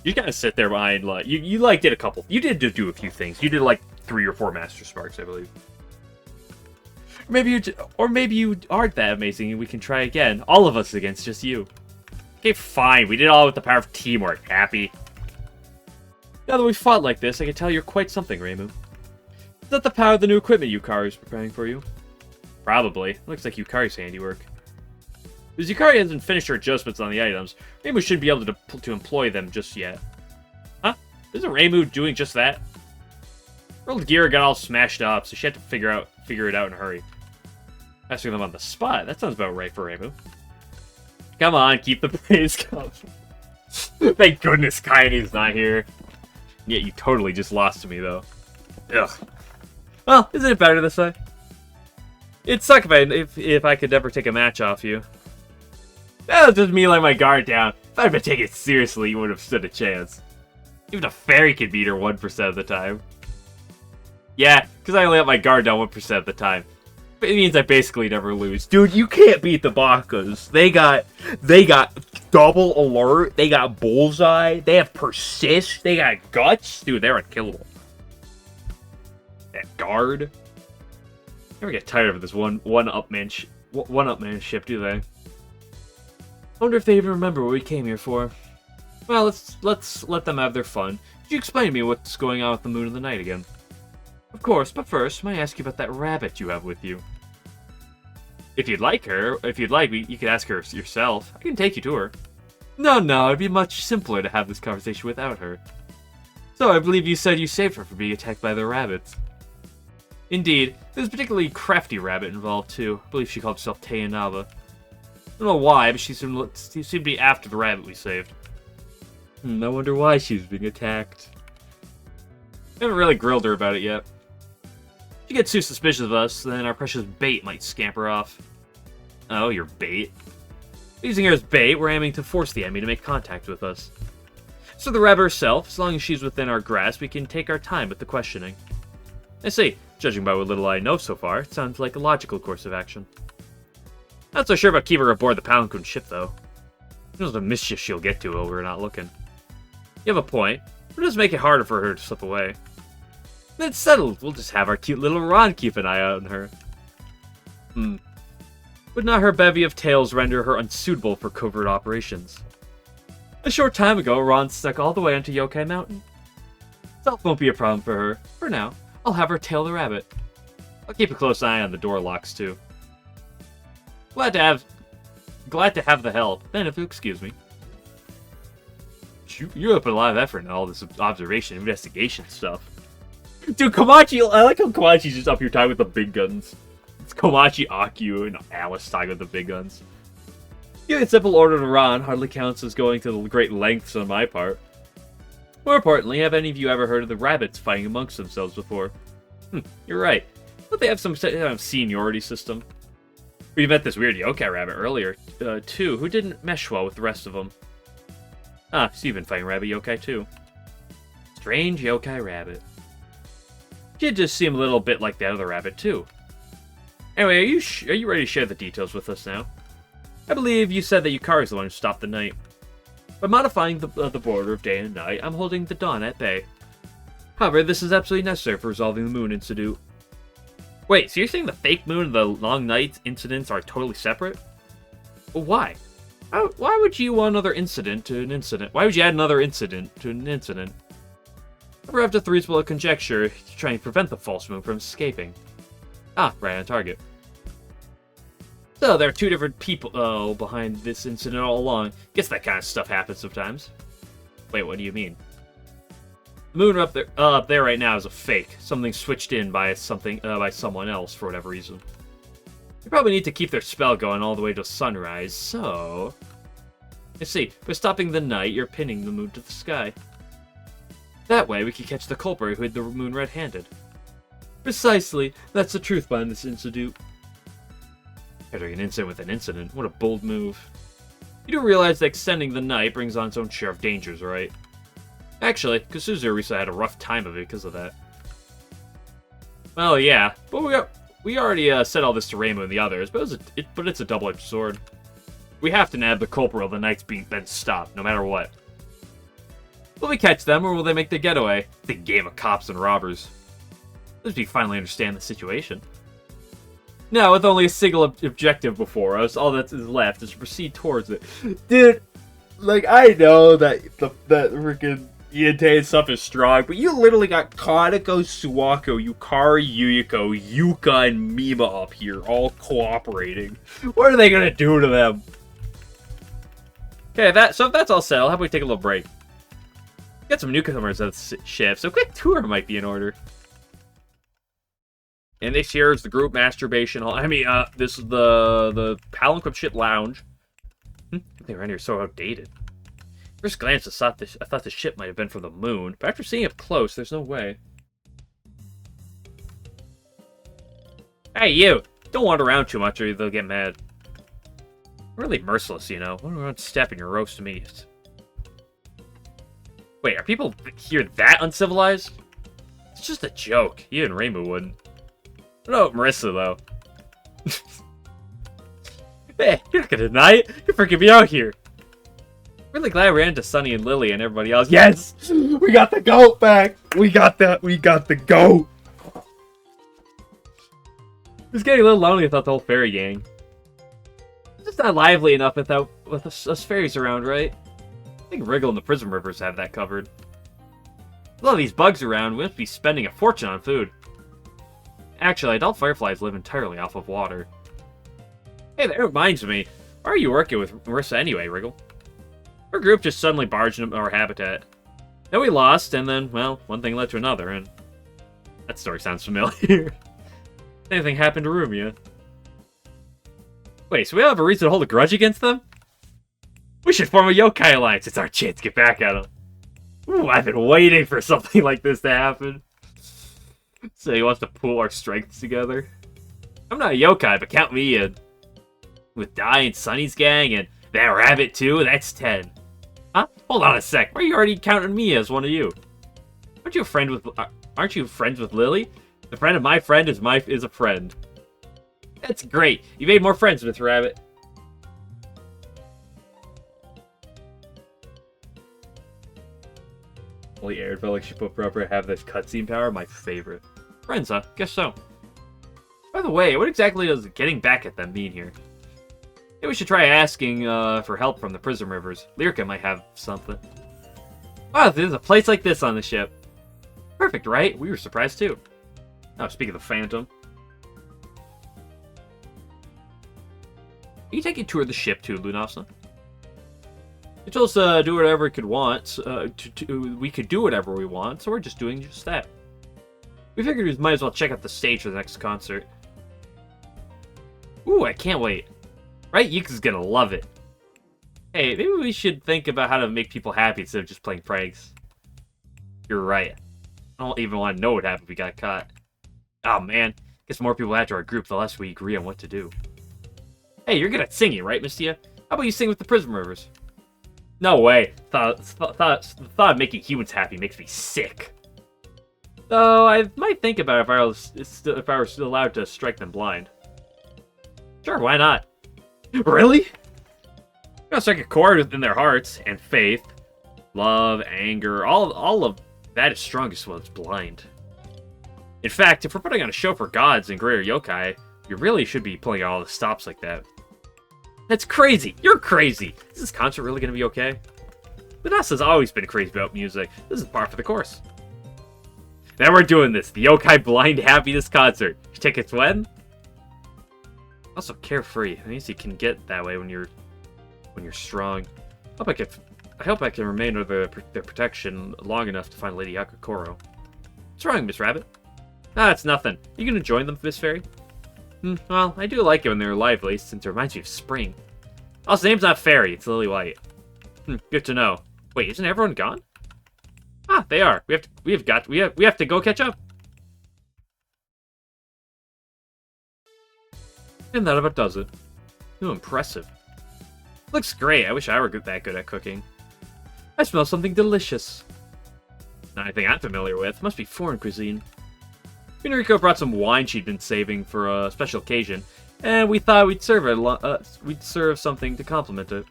You gotta sit there behind, like, you like, did a couple. You did do a few things. You did, like, 3 or 4 Master Sparks, I believe. Or maybe you aren't that amazing and we can try again. All of us against just you. Okay, fine. We did it all with the power of teamwork. Happy? Now that we fought like this, I can tell you're quite something, Reimu. Is that the power of the new equipment Yukari is preparing for you? Probably. Looks like Yukari's handiwork. Because Yukari hasn't finished her adjustments on the items, Reimu shouldn't be able to employ them just yet. Huh? Isn't Reimu doing just that? Her old gear got all smashed up, so she had to figure it out in a hurry. Asking them on the spot. That sounds about right for Reimu. Come on, keep the praise coming. Thank goodness Kaine's not here. Yeah, you totally just lost to me, though. Ugh. Well, isn't it better this way? It'd suck if I could never take a match off you. That was just me letting my guard down. If I'd been taking it seriously, you wouldn't have stood a chance. Even a fairy could beat her 1% of the time. Yeah, because I only let my guard down 1% of the time. It means I basically never lose. Dude, you can't beat the Bakas. They got double alert. They got bullseye. They have persist. They got guts. Dude, they're unkillable. That guard. Never get tired of this one-up man ship, do they? I wonder if they even remember what we came here for. Well, let's let them have their fun. Could you explain to me what's going on with the moon of the night again? Of course, but first, may I ask you about that rabbit you have with you? If you'd like, you could ask her yourself. I can take you to her. No, it'd be much simpler to have this conversation without her. So, I believe you said you saved her from being attacked by the rabbits. Indeed, there's a particularly crafty rabbit involved too. I believe she called herself Tayanaba. I don't know why, but she seemed to be after the rabbit we saved. I wonder why she was being attacked. I haven't really grilled her about it yet. If she gets too suspicious of us, then our precious bait might scamper off. Oh, your bait? Using her as bait, we're aiming to force the enemy to make contact with us. So the rabbit herself, as long as she's within our grasp, we can take our time with the questioning. I see. Judging by what little I know so far, it sounds like a logical course of action. Not so sure about keeping her aboard the Palanquin ship, though. Who knows the mischief she'll get to while we're not looking. You have a point, but it does make it harder for her to slip away. Then it's settled. We'll just have our cute little Ron keep an eye out on her. Would not her bevy of tails render her unsuitable for covert operations? A short time ago, Ron stuck all the way onto Yokai Mountain. Stealth won't be a problem for her. For now, I'll have her tail the rabbit. I'll keep a close eye on the door locks, too. Glad to have the help. Then, if you'll excuse me. You put a lot of effort in all this observation, investigation stuff. Dude, Komachi, I like how Komachi's just up here talking with the big guns. It's Komachi, Akio, and Alice talking with the big guns. Giving a simple order to Ron hardly counts as going to the great lengths on my part. More importantly, have any of you ever heard of the rabbits fighting amongst themselves before? You're right. But they have some kind of seniority system. We met this weird yokai rabbit earlier, too, who didn't mesh well with the rest of them. Ah, so you've been fighting rabbit yokai, too. Strange yokai rabbit. She just seemed a little bit like the other rabbit, too. Anyway, are you ready to share the details with us now? I believe you said that Yukari is the one who stopped the night. By modifying the border of day and night, I'm holding the dawn at bay. However, this is absolutely necessary for resolving the moon incident. Wait, so you're saying the fake moon and the long night incidents are totally separate? Well, why? Why would you want another incident to an incident? Why would you add another incident to an incident? Arrived at the reasonable conjecture to try and prevent the false moon from escaping. Ah, right on target. So, there are two different people behind this incident all along. Guess that kind of stuff happens sometimes. Wait, what do you mean? The moon up there right now is a fake. Something switched in by someone else for whatever reason. You probably need to keep their spell going all the way to sunrise, so... You see, by stopping the night, you're pinning the moon to the sky. That way, we can catch the culprit who hid the moon red-handed. Precisely, that's the truth behind this incident. Entering an incident with an incident, what a bold move. You do realize that extending the night brings on its own share of dangers, right? Actually, Kasuzu recently had a rough time of it because of that. Well, yeah, but we already said all this to Reimu and the others, but it's a double-edged sword. We have to nab the culprit while the night's been stopped, no matter what. Will we catch them, or will they make their getaway? The game of cops and robbers. Let's finally understand the situation. Now, with only a single objective before us, all that is left is to proceed towards it. Dude, like, I know that that freaking Iente stuff is strong, but you literally got Kaneko, Suwako, Yukari, Yuyiko, Yuka, and Mima up here, all cooperating. What are they gonna do to them? Okay, so if that's all settled, how about we take a little break? Got some newcomers at the ship, so a quick tour might be in order. And this here is the group masturbation hall. I mean, this is the Palanquin ship lounge. They were in here so outdated. First glance, I thought the ship might have been from the moon, but after seeing it up close, there's no way. Hey, you! Don't wander around too much or they'll get mad. Really merciless, you know. Wander around stepping your roast meat. Wait, are people here that uncivilized? It's just a joke. You and Reimu wouldn't. No, Marissa, though. Hey, you're not gonna deny it. You're freaking me out here. Really glad we ran into Sunny and Lily and everybody else. Yes! We got the goat back! We got the goat! It was getting a little lonely without the whole fairy gang. It's just not lively enough with us fairies around, right? I think Wriggle and the Prism Rivers have that covered. With all these bugs around, we must be spending a fortune on food. Actually, adult fireflies live entirely off of water. Hey, that reminds me. Why are you working with Marissa anyway, Wriggle? Our group just suddenly barged into our habitat. Then we lost, and then, well, one thing led to another, and... That story sounds familiar. Anything happened to Rumia? Wait, so we have a reason to hold a grudge against them? We should form a yokai alliance. It's our chance to get back at them. Ooh, I've been waiting for something like this to happen. So he wants to pool our strengths together. I'm not a yokai, but count me in. With Dai and Sunny's gang, and that rabbit too, that's 10. Huh? Hold on a sec. Why are you already counting me as one of you? Aren't you friends with Lily? The friend of my friend is a friend. That's great. You made more friends, Mr. Rabbit. Only Aaron felt like she put proper have this cutscene power. My favorite. Friends, huh? Guess so. By the way, what exactly does getting back at them mean here? Maybe we should try asking for help from the Prism Rivers. Lyrica might have something. Wow, there's a place like this on the ship. Perfect, right? We were surprised too. Oh, speaking of the Phantom. Are you taking a tour of the ship too, Lunasa? It told us to do whatever we could want. We could do whatever we want, so we're just doing just that. We figured we might as well check out the stage for the next concert. Ooh, I can't wait. Right? Yuka's gonna love it. Hey, maybe we should think about how to make people happy instead of just playing pranks. You're right. I don't even want to know what happened if we got caught. Oh man, guess the more people add to our group, the less we agree on what to do. Hey, you're good at singing, right, Mistia? How about you sing with the Prism Rivers? No way. The thought of making humans happy makes me sick. Though I might think about it if I were still allowed to strike them blind. Sure, why not? Really? You're gonna strike a chord within their hearts, and faith, love, anger, all of that is strongest when it's blind. In fact, if we're putting on a show for gods and greater yokai, we really should be pulling out all the stops like that. That's crazy! You're crazy! Is this concert really gonna be okay? Lunasa's always been crazy about music. This is par for the course. Now we're doing this, the Yokai Blind Happiness Concert. Tickets when? Also carefree. It means you can get that way when you're strong. I hope I can remain under their protection long enough to find Lady Yakakoro. What's wrong, Miss Rabbit? Ah, it's nothing. You gonna join them, Miss Fairy? Well, I do like it when they're lively, since it reminds me of spring. Also, the name's not Fairy, it's Lily White. Good to know. Wait, isn't everyone gone? Ah, they are. We have to go catch up. And that about does it. Ooh, impressive. Looks great. I wish I were that good at cooking. I smell something delicious. Not anything I'm familiar with. Must be foreign cuisine. Enrico brought some wine she'd been saving for a special occasion, and we thought we'd serve something to complement it.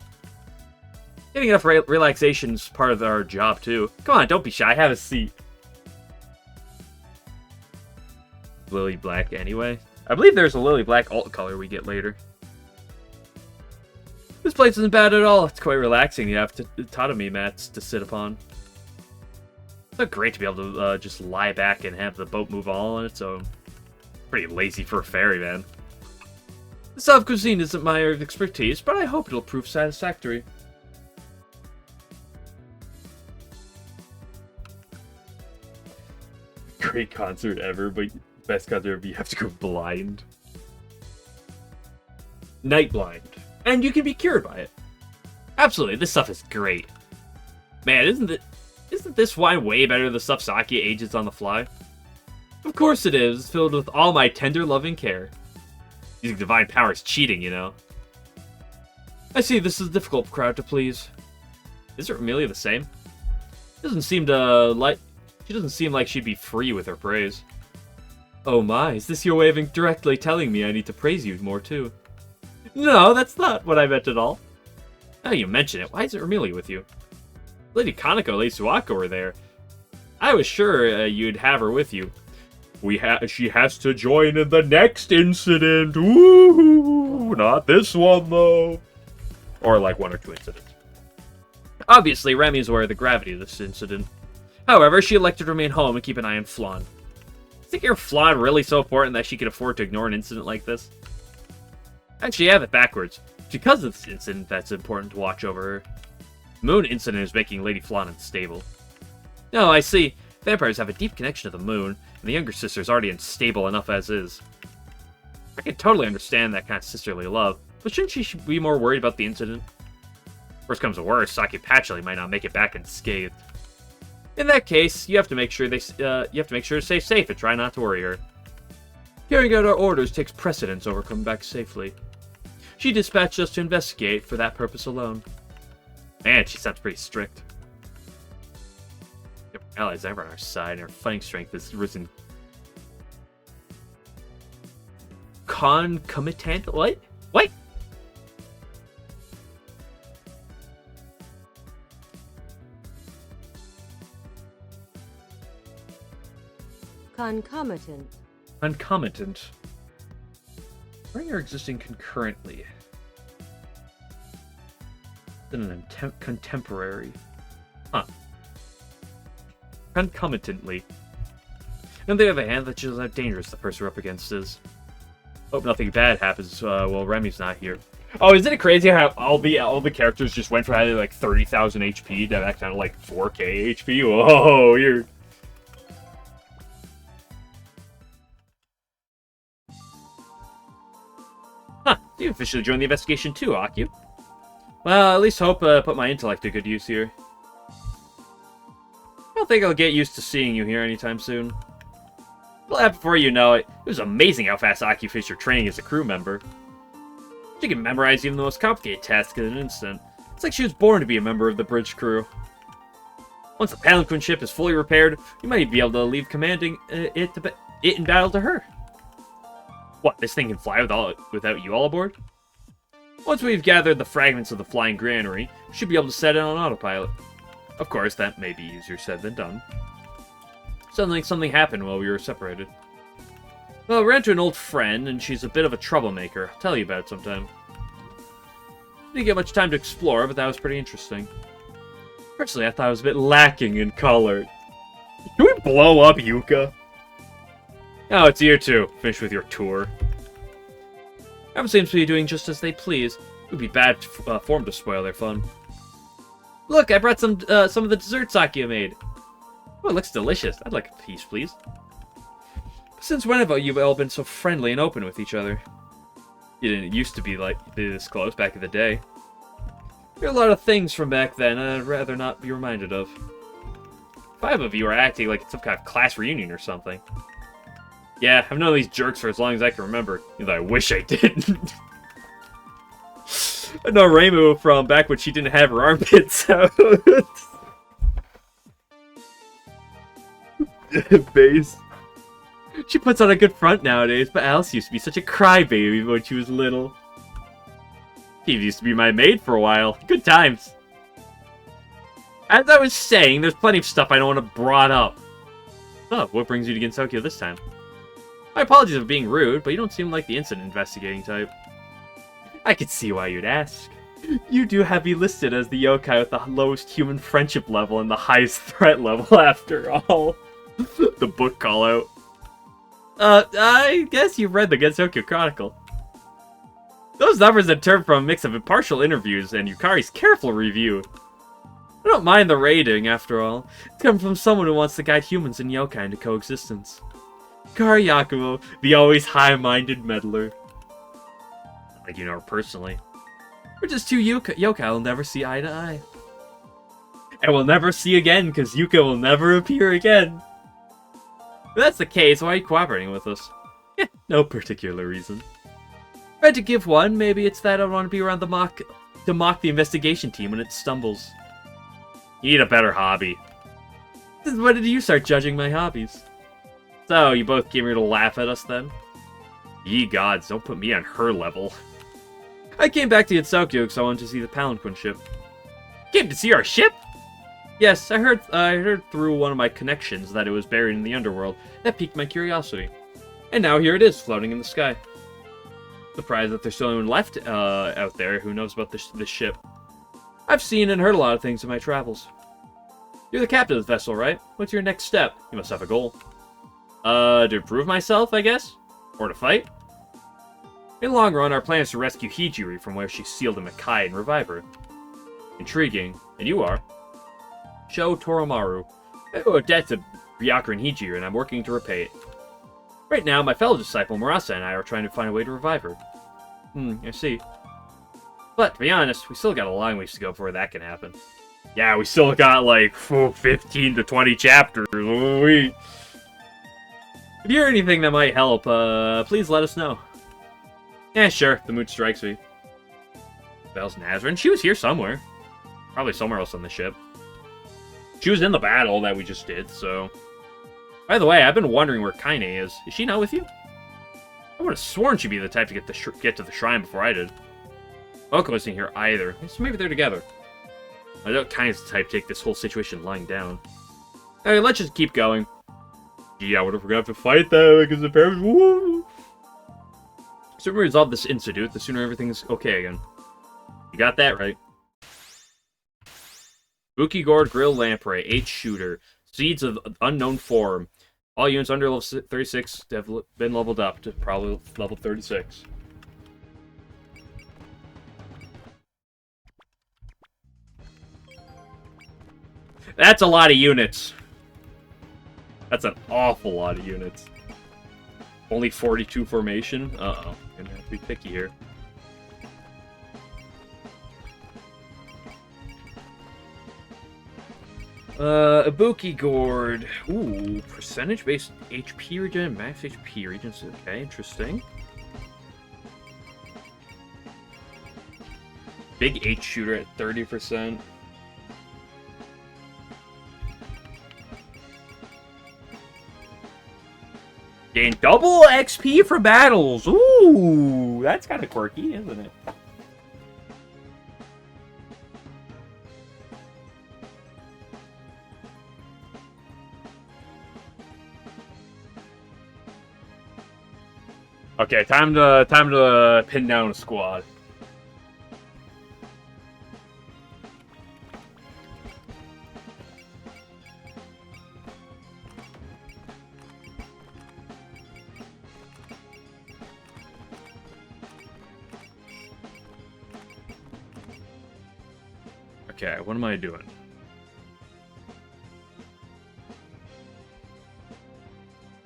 Getting enough relaxation is part of our job too. Come on, don't be shy. Have a seat. Lily Black anyway. I believe there's a Lily Black alt color we get later. This place isn't bad at all. It's quite relaxing. You have tatami mats to sit upon. It's so great to be able to just lie back and have the boat move all on its own. Pretty lazy for a ferry, man. The South cuisine isn't my area of expertise, but I hope it'll prove satisfactory. Great concert ever, but best concert ever, you have to go blind. Night blind. And you can be cured by it. Absolutely, this stuff is great. Man, isn't this wine way better than the stuff Sake ages on the fly? Of course it is, filled with all my tender loving care. Using divine power is cheating, you know. I see this is a difficult crowd to please. Is it Amelia the same? She doesn't seem like she'd be free with her praise. Oh my, is this your way of indirectly telling me I need to praise you more too? No, that's not what I meant at all. Now you mention it, why isn't Amelia with you? Lady Kaneko and Lady Suwako were there. I was sure you'd have her with you. She has to join in the next incident. Ooh, not this one though. Or like one or two incidents. Obviously, Remy is aware of the gravity of this incident. However, she elected to remain home and keep an eye on Flan. Think your Flan really so important that she could afford to ignore an incident like this? Actually, I have it backwards. It's because of this incident that's important to watch over her. The moon incident is making Lady Flan unstable. No, I see. Vampires have a deep connection to the moon, and the younger sister is already unstable enough as is. I can totally understand that kind of sisterly love, but shouldn't she be more worried about the incident? Worst comes to worst, Saki Patchouli might not make it back unscathed. In that case, you have to make sure to stay safe and try not to worry her. Carrying out our orders takes precedence over coming back safely. She dispatched us to investigate for that purpose alone. Man, she sounds pretty strict. Allies ever on our side, and our fighting strength has risen. Concomitant? What? What?
Concomitant.
Concomitant. Bring are existing concurrently. Then contemporary. Huh. Concomitantly. On the other hand, that shows how dangerous the person we're up against is. Hope nothing bad happens while Remy's not here. Oh, isn't it crazy how all the characters just went from having like 30,000 HP to back down to like 4K HP? Whoa, you're... Huh, you officially joined the investigation too, Aku. Well, at least hope put my intellect to good use here. I don't think I'll get used to seeing you here anytime soon. It'll happen before you know it. It was amazing how fast Aki finished her training as a crew member. She can memorize even the most complicated tasks in an instant. It's like she was born to be a member of the bridge crew. Once the palanquin ship is fully repaired, you might be able to leave commanding it in battle to her. What, this thing can fly without you all aboard? Once we've gathered the fragments of the flying granary, we should be able to set it on autopilot. Of course, that may be easier said than done. Suddenly, something happened while we were separated. Well, I ran into an old friend, and she's a bit of a troublemaker. I'll tell you about it sometime. Didn't get much time to explore, but that was pretty interesting. Personally, I thought it was a bit lacking in color. Can we blow up Yuka? Oh, it's year 2. Finish with your tour. Everyone seems to be doing just as they please. It would be bad form to spoil their fun. Look, I brought some of the dessert sake you made. Oh, it looks delicious. I'd like a piece, please. Since when have you all been so friendly and open with each other? You didn't used to be like this close back in the day. There are a lot of things from back then I'd rather not be reminded of. 5 of you are acting like it's some kind of class reunion or something. Yeah, I've known these jerks for as long as I can remember. Even though I wish I didn't. I know Reimu from back when she didn't have her armpits out. Base. She puts on a good front nowadays, but Alice used to be such a crybaby when she was little. She used to be my maid for a while. Good times. As I was saying, there's plenty of stuff I don't want to brought up. Oh, what brings you to Gensokyo this time? My apologies for being rude, but you don't seem like the incident investigating type. I could see why you'd ask. You do have me listed as the yokai with the lowest human friendship level and the highest threat level after all. The book call-out. I guess you've read the Gensokyo Chronicle. Those numbers are turned from a mix of impartial interviews and Yukari's careful review. I don't mind the rating, after all. It's come from someone who wants to guide humans and yokai into coexistence. Yukari Yakumo, the always high-minded meddler. Not like you know her personally. We're just two yokai will never see eye to eye. And we'll never see again, because Yuka will never appear again. If that's the case, why are you cooperating with us? Yeah, no particular reason. If I had to give one, maybe it's that I want to be around to mock the investigation team when it stumbles. You need a better hobby. Since when did you start judging my hobbies? So, you both came here to laugh at us then? Ye gods, don't put me on her level. I came back to Gensokyo because I wanted to see the palanquin ship. Came to see our ship? Yes, I heard through one of my connections that it was buried in the underworld. That piqued my curiosity. And now here it is, floating in the sky. Surprised that there's still anyone left out there who knows about this ship. I've seen and heard a lot of things in my travels. You're the captain of the vessel, right? What's your next step? You must have a goal. To improve myself, I guess? Or to fight? In the long run, our plan is to rescue Hijiri from where she's sealed in Makai and revive her. Intriguing. And you are? Sho Toromaru. I owe a debt to Byakuya and Hijiri, and I'm working to repay it. Right now, my fellow disciple Murasa and I are trying to find a way to revive her. I see. But, to be honest, we still got a long ways to go before that can happen. Yeah, we still got, like, 15 to 20 chapters. If you hear anything that might help, please let us know. Yeah, sure, the mood strikes me. Belle's Nazarene? She was here somewhere. Probably somewhere else on the ship. She was in the battle that we just did, so... By the way, I've been wondering where Kaine is. Is she not with you? I would have sworn she'd be the type to get to the shrine before I did. Oko isn't here either. So maybe they're together. I doubt Kaine's the type to take this whole situation lying down. Hey, let's just keep going. Gee, I would have forgot to fight them because the parents... Woo! The sooner we resolve this incident, the sooner everything's okay again. You got that right. Buki Gourd Grill Lamprey, 8 shooter. Seeds of unknown form. All units under level 36 have been leveled up to probably level 36. That's a lot of units. That's an awful lot of units. Only 42 formation? Uh-oh. Gonna have to be picky here. Ibuki Gourd. Ooh, percentage-based HP regen, max HP regen. Okay, interesting. Big 8-shooter at 30%. Gain double XP for battles. Ooh, that's kind of quirky, isn't it? Okay, time to pin down a squad. Okay, what am I doing?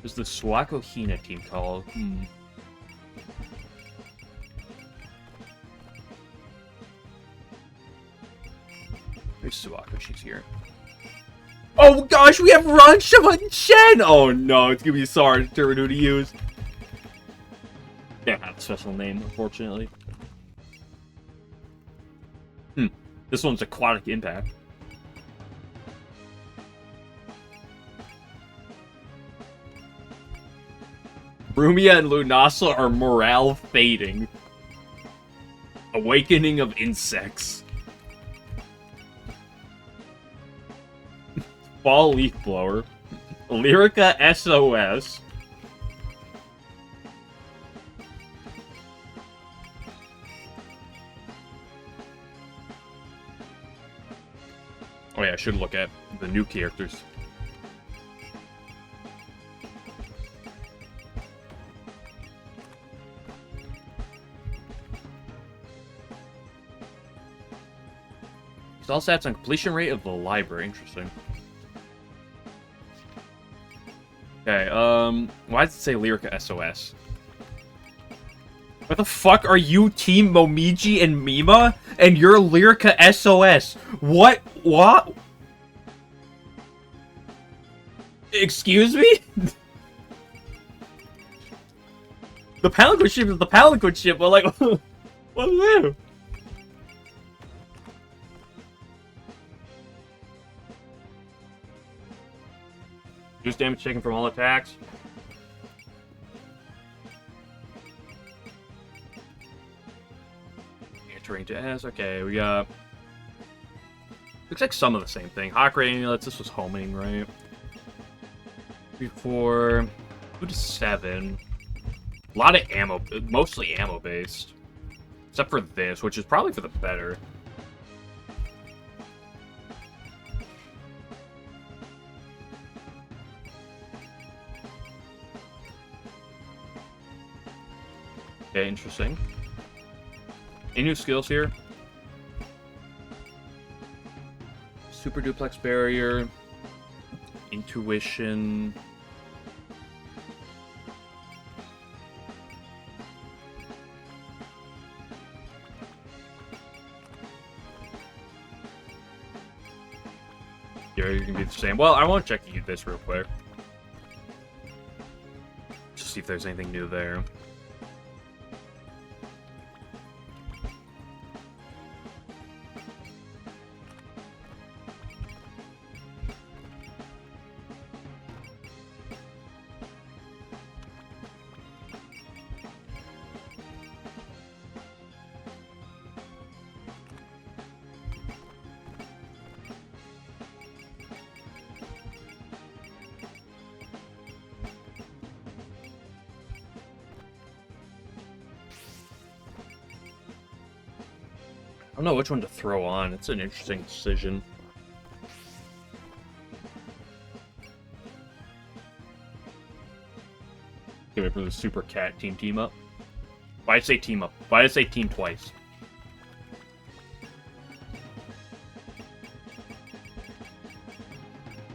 What's the Suwako Hina team called? There's Suwako, she's here. Oh gosh, we have Ranshava and Shen! Oh no, it's gonna be Sar Turbo to use. Can't have a special name, unfortunately. This one's Aquatic Impact. Rumia and Lunasa are morale fading. Awakening of Insects. Fall Leaf Blower. Lyrica SOS. Oh yeah, I should look at the new characters. All stats on completion rate of the library. Interesting. Okay, why does it say Lyrica SOS? What the fuck are you, Team Momiji and Mima? And you're Lyrica SOS? What? What? Excuse me? The Palanquin ship is the Palanquin ship, but like, what is that? Reduce damage taken from all attacks. Range as okay, we got. Looks like some of the same thing. Hawk Ray amulets. This was homing, right? 3, 4, 2 to 7. A lot of ammo, mostly ammo based, except for this, which is probably for the better. Okay, interesting. Any new skills here? Super Duplex Barrier. Intuition. Yeah, you can be the same. Well, I want to check this real quick. Just see if there's anything new there. don't know which one to throw on. It's an interesting decision. Give it for the Super Cat team up. Why did I say team up? Why did I say team twice?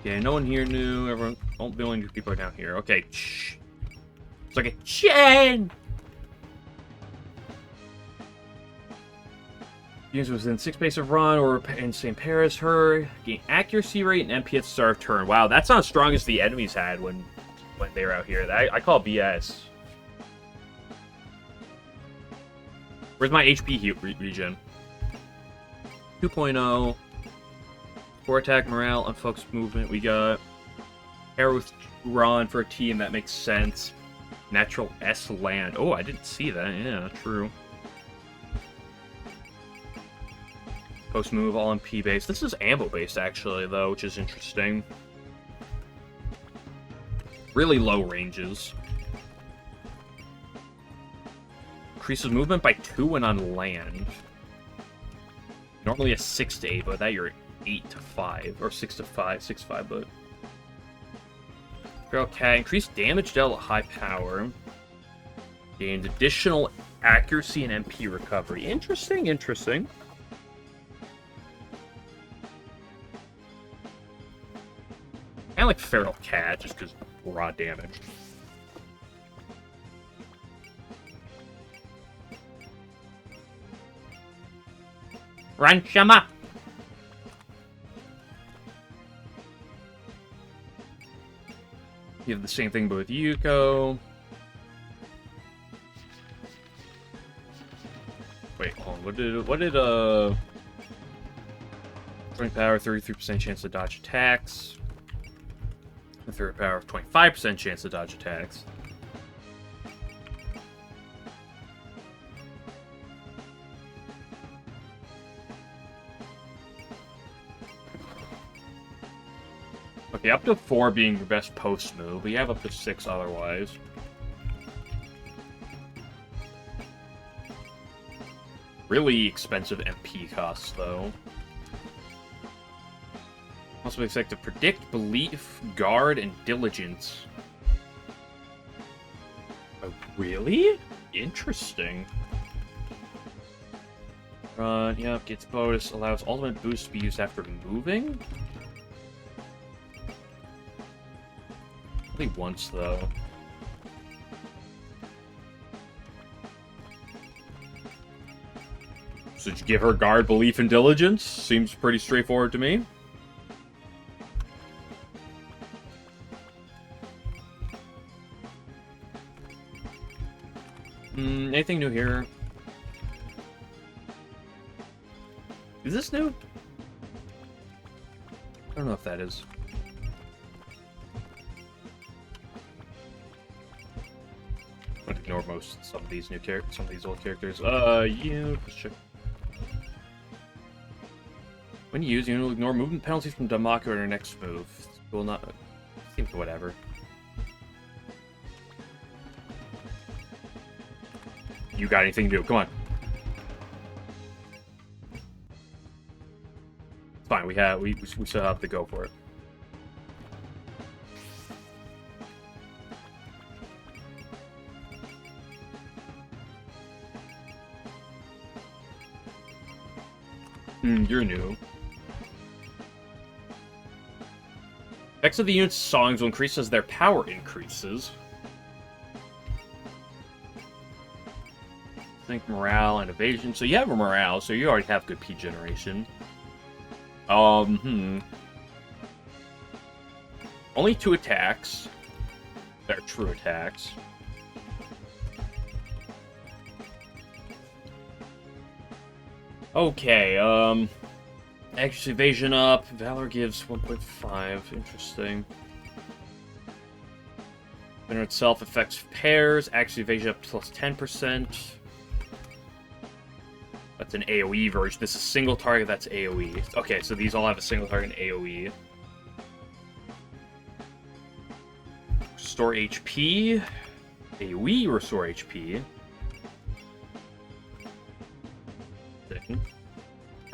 Yeah, no one here knew. Everyone, oh, the only people are down here. Okay, shh. It's like a chain. Units within 6 pace of run or in the same pair as her. Gain accuracy rate and MP at the start of turn. Wow, that's not as strong as the enemies had when they were out here. I call it BS. Where's my HP regen? 2.0. 4 attack, morale, unfocused movement. We got air with Ron for a team. That makes sense. Natural S land. Oh, I didn't see that. Yeah, true. Post move, all MP based. This is ammo based actually, though, which is interesting. Really low ranges. Increases movement by 2 when on land. Normally a 6 to 8, but that you're 8 to 5 or 6 to 5, 6 to 5, but okay, increased damage dealt at high power. Gained additional accuracy and MP recovery. Interesting, interesting. Kind of like Feral Cat, just because raw damage. Ranchama! You have the same thing but with Yuko. Wait, hold on. What did strength power, 33% chance to dodge attacks. The third power of 25% chance to dodge attacks. Okay, up to 4 being your best post move. We have up to 6 otherwise. Really expensive MP costs, though. Also expect to predict, belief, guard, and diligence. Oh, really? Interesting. Run, yep, gets bonus, allows ultimate boost to be used after moving? Only once, though. So did you give her guard, belief, and diligence? Seems pretty straightforward to me. Anything new here? Is this new? I don't know if that is. I'm gonna ignore some of these old characters. Let's check. When you use, you'll ignore movement penalties from Damaku on your next move. Will not. Seems whatever. You got anything to do? Come on. It's fine. We still have to go for it. You're new. Effects of the unit's songs will increase as their power increases. Think morale and evasion. So you have a morale, so you already have good P generation. Only 2 attacks. They're true attacks. Okay, accuracy evasion up. Valor gives 1.5. Interesting. Banner itself affects pairs. Accuracy evasion up plus 10%. That's an AoE version. This is single target, that's AoE. Okay, so these all have a single target AoE. Restore HP. AoE restore HP.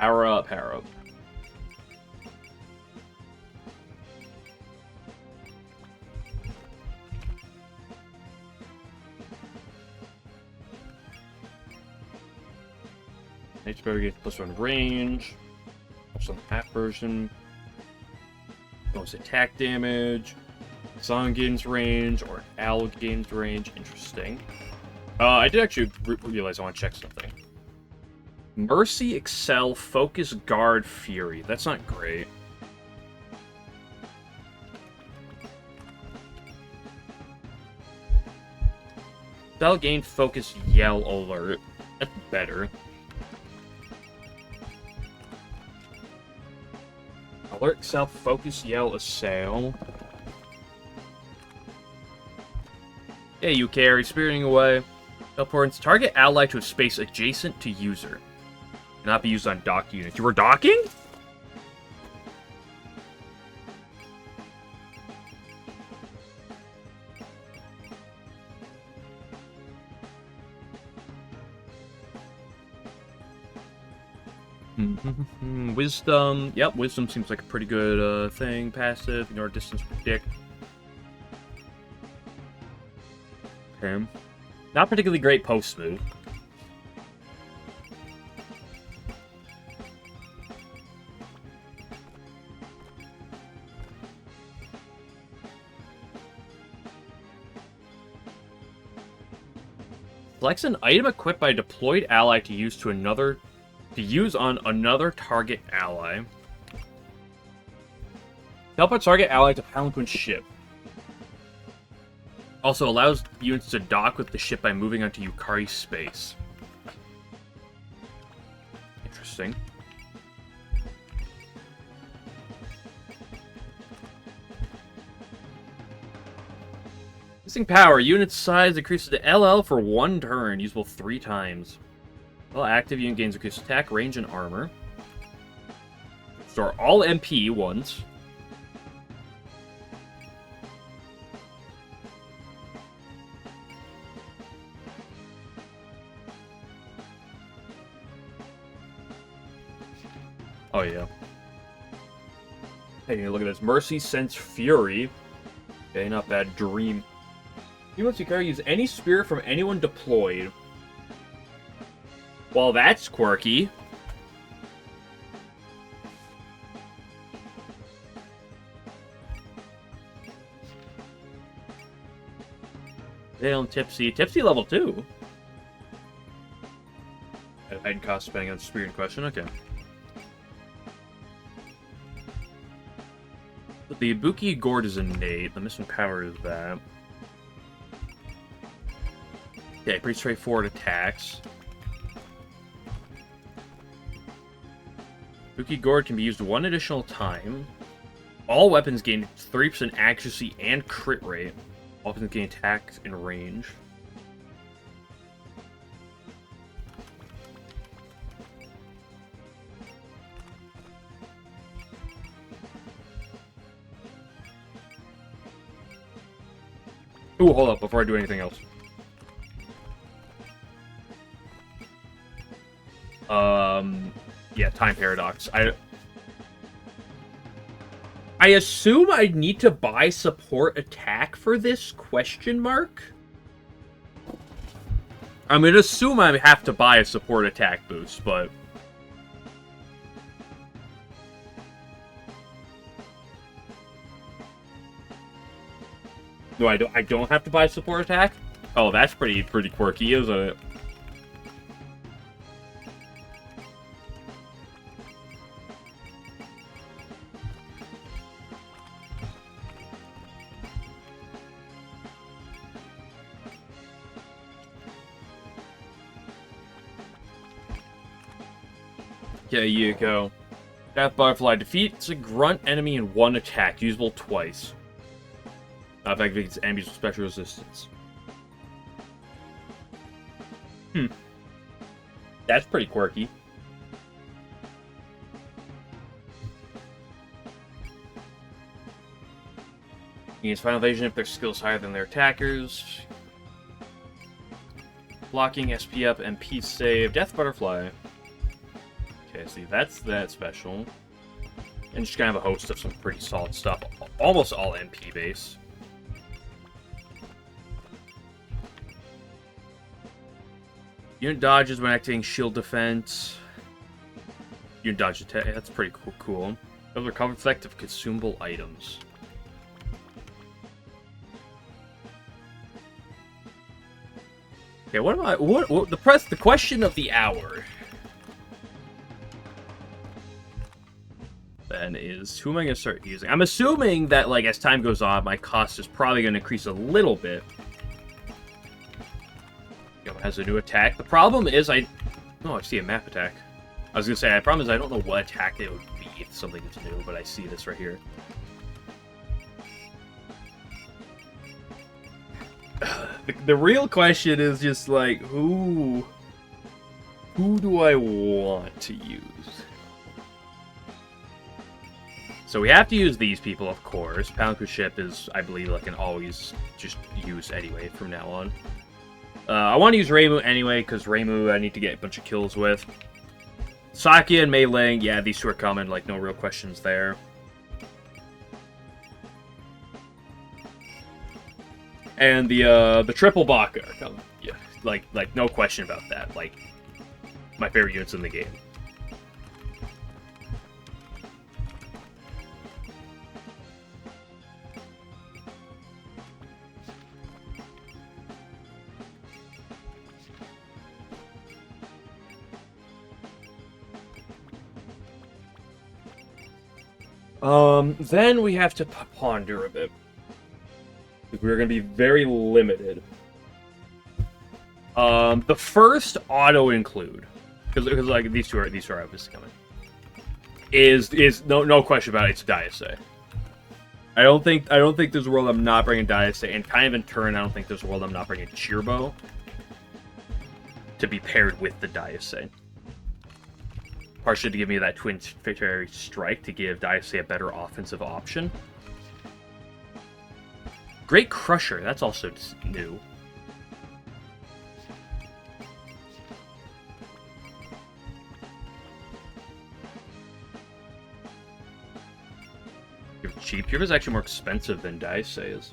Power up, power up. Nature Berry gets +1 range. Also on the half version. Bonus attack damage. Song gains range, or Owl gains range. Interesting. I did actually realize I want to check something. Mercy, Excel, Focus, Guard, Fury. That's not great. Spell gain, Focus, Yell, Alert. That's better. Alert, Excel, Focus, Yell, Assail. Hey, you carry, spiriting away. Teleports target ally to a space adjacent to user. Cannot be used on docked units. You were docking? Wisdom. Yep, Wisdom seems like a pretty good thing. Passive. Ignore distance predict. Okay. Not particularly great post move. Selects an item equipped by a deployed ally to use on another target ally. Teleport target ally to Palanquin's ship. Also allows units to dock with the ship by moving onto Yukari space. Interesting. Missing power. Unit size increases to LL for 1 turn, usable 3 times. While active, unit gains increased attack, range, and armor. Store all MP once. Oh, yeah. Hey, look at this. Mercy, Sense, Fury. Okay, not bad. Dream. Humans you carry use any spirit from anyone deployed. Well, that's quirky. Dale and Tipsy. Tipsy level 2. Heightened cost depending on the spirit in question. Okay. The Ibuki Gourd is innate. The missing power is that. Okay, pretty straightforward attacks. Ibuki Gourd can be used 1 additional time. All weapons gain 30% accuracy and crit rate. All weapons gain attack and range. Ooh, hold up before I do anything else. Yeah, time paradox. I assume I need to buy support attack for this, question mark? I'm gonna assume I have to buy a support attack boost, but... No, I don't have to buy support attack? Oh, that's pretty quirky, isn't it? Yeah, you go. Death Butterfly defeats a grunt enemy in 1 attack, usable twice. Effect against enemies with special resistance. That's pretty quirky. Against Final Evasion if their skill is higher than their attackers. Blocking, SP up, MP save. Death Butterfly. Okay, See, that's that special. And just kind of a host of some pretty solid stuff. Almost all MP base. Unit dodges when activating shield defense. Unit dodge attack. That's pretty cool. Recover effect of consumable items. Okay, what am I? What the question of the hour then is, who am I going to start using? I'm assuming that, like, as time goes on, my cost is probably going to increase a little bit. Has a new attack. The problem is I see a map attack. I was gonna say, the problem is I don't know what attack it would be if something is new, but I see this right here. The real question is just like, who do I want to use? So we have to use these people, of course. Palanku ship is, I believe, like an always just use anyway from now on. I want to use Reimu anyway, because Reimu I need to get a bunch of kills with. Sakia and Mei Ling, yeah, these two are coming, like, no real questions there. And the triple Baka are coming. Yeah, like no question about that. Like, my favorite units in the game. Then we have to ponder a bit. We're going to be very limited. The first auto-include, because like these two are obviously coming, is no question about it, it's Daisei. I don't think there's a world I'm not bringing Daisei, and kind of in turn, I don't think there's a world I'm not bringing Chirbo to be paired with the Daisei. Partially to give me that Twin Fairy Strike to give Daisei a better offensive option. Great Crusher, that's also new. You're cheap. Chirbo's actually more expensive than Daisei is.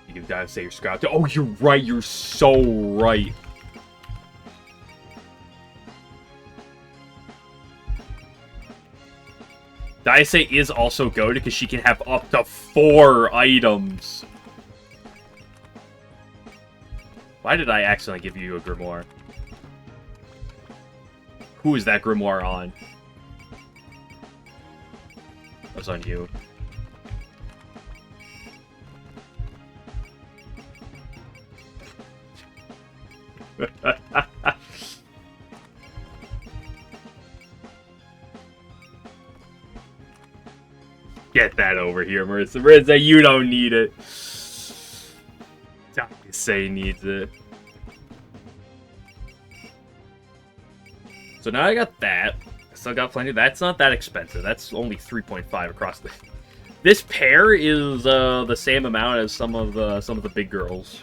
You give Daisei your Scout. Oh, you're right. You're so right. Daisei is also goated because she can have up to 4 items. Why did I accidentally give you a Grimoire? Who is that Grimoire on? That's on you. Get that over here, Marissa. Marissa, you don't need it. Daisei needs it. So now I got that. I still got plenty. That's not that expensive. That's only 3.5 across the... This pair is the same amount as some of the big girls.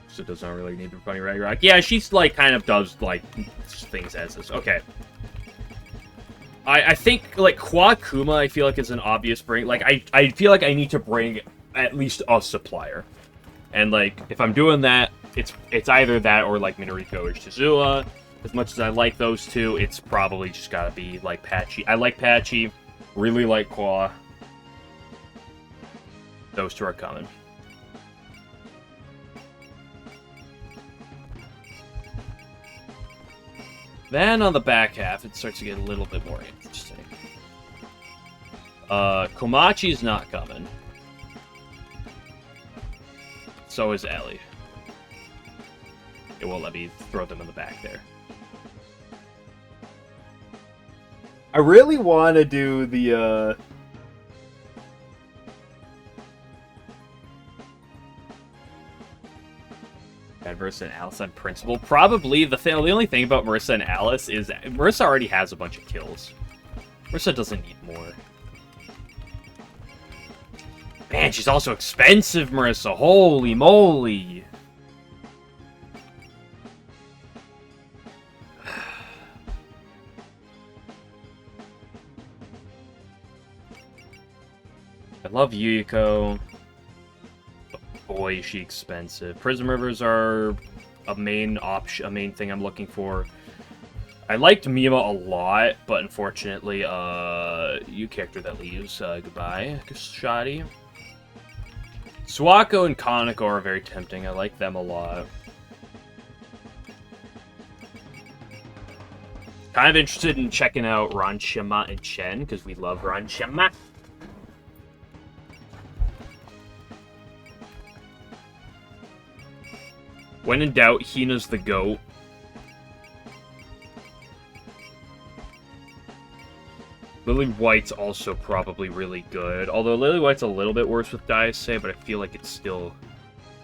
So it does not really need to be funny Ragnarok. Yeah, she's like kind of does like things as this. Okay. I think like Quad Kuma I feel like is an obvious bring. Like I feel like I need to bring at least a supplier. And like if I'm doing that, it's either that or like Minariko or Shizua. As much as I like those two, it's probably just gotta be like Patchy. I like Patchy, really like Qua. Those two are coming. Then on the back half, it starts to get a little bit more interesting. Komachi's not coming. So is Ellie. It won't let me throw them in the back there. I really want to do the, Marissa and Alice on principle. Probably the only thing about Marissa and Alice is that Marissa already has a bunch of kills. Marissa doesn't need more. Man, she's also expensive, Marissa. Holy moly. I love Yuyiko. But boy, is she expensive. Prism Rivers are a main thing I'm looking for. I liked Mima a lot, but unfortunately, you character that leaves. Goodbye, Shoddy. Suwako and Kaneko are very tempting. I like them a lot. Kind of interested in checking out Ranshima and Chen, because we love Ranshima. When in doubt, Hina's the GOAT. Lily White's also probably really good. Although Lily White's a little bit worse with Daisei, but I feel like it's still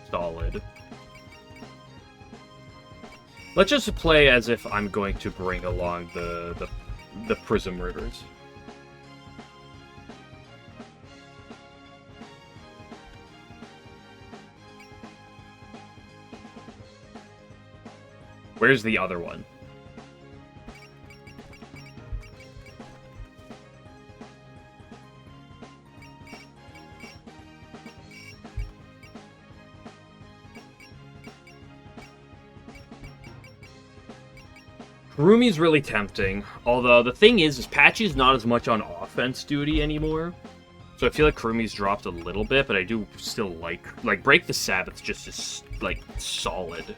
solid. Let's just play as if I'm going to bring along the Prism Rivers. Where's the other one? Rumi's really tempting, although the thing is Patchy's not as much on offense duty anymore. So I feel like Kurumi's dropped a little bit, but I do still like Break the Sabbath just is, like, solid.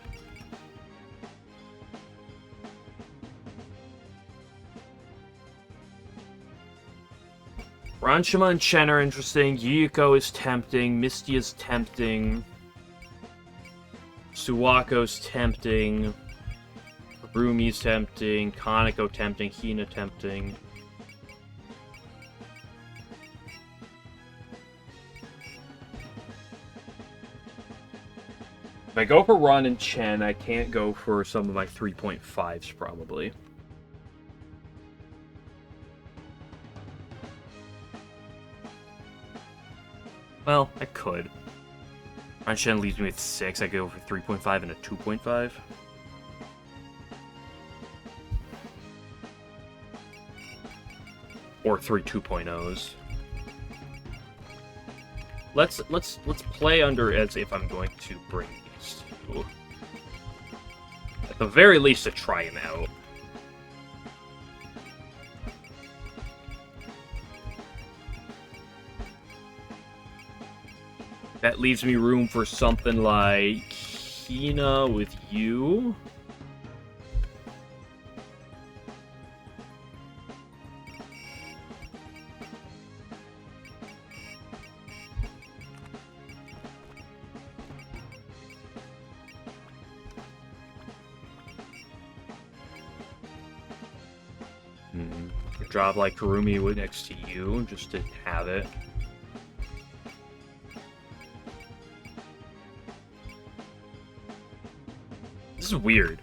Ranshima and Chen are interesting, Yuyiko is tempting, Misty is tempting, Suwako's tempting, Rumi's tempting, Kaneko tempting, Hina tempting. If I go for Ron and Chen, I can't go for some of my 3.5s, probably. Well, I could. Ron Chen leaves me with 6, I go for 3.5 and a 2.5. Or 3 2.0s. Let's play under as if I'm going to bring these two. At the very least, to try them out. That leaves me room for something like Hina with you. Drop like Kurumi would next to you, just to have it. This is weird.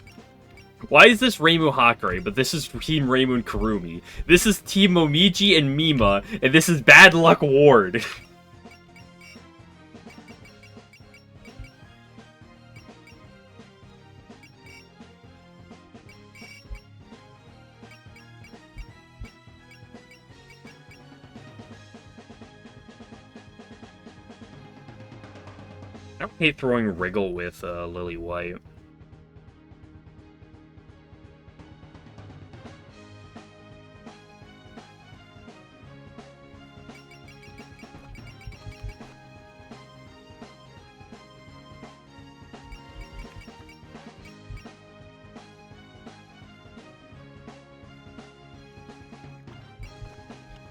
Why is this Reimu Hakare, but this is Team Reimu and Kurumi? This is Team Momiji and Mima, and this is Bad Luck Ward. I don't hate throwing Wriggle with Lily White.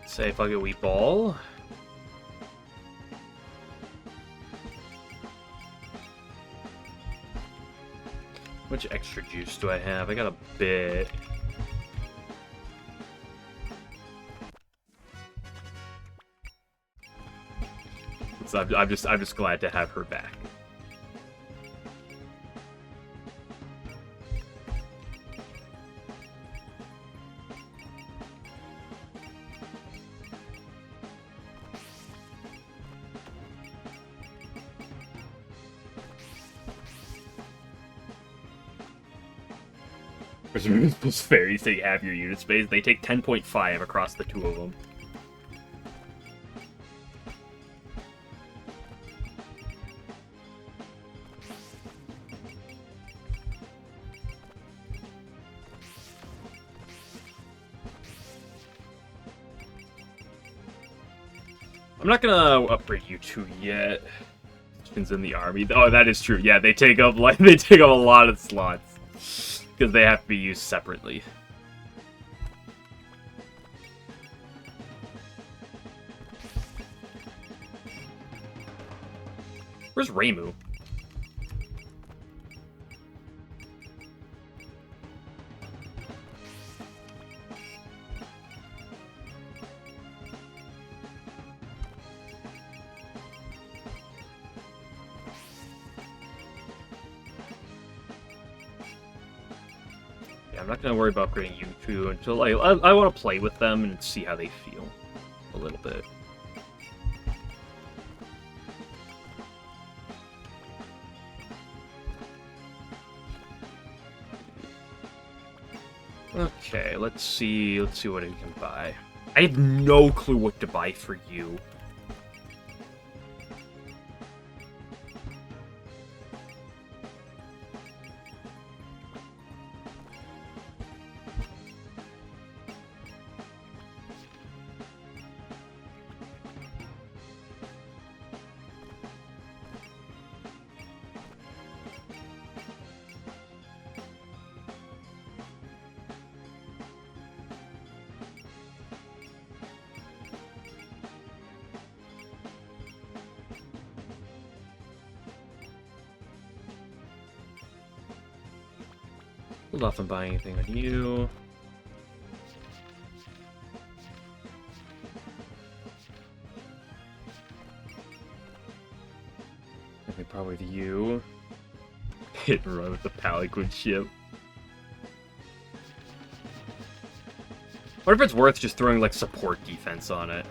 Say fuck it, we ball. How much extra juice do I have? I got a bit. So I'm just glad to have her back. There's Municipal Fairies that you have your unit space. They take 10.5 across the two of them. I'm not gonna upgrade you two yet. It's in the army. Oh, that is true. Yeah, they take up a lot of slots because they have to be used separately. Where's Reimu? I'm not going to worry about upgrading you two until I want to play with them and see how they feel a little bit. Okay, let's see what we can buy. I have no clue what to buy for you. Hold off on buying anything on you. I think probably to you. Hit and run with the Paliquid ship. What if it's worth just throwing like support defense on it?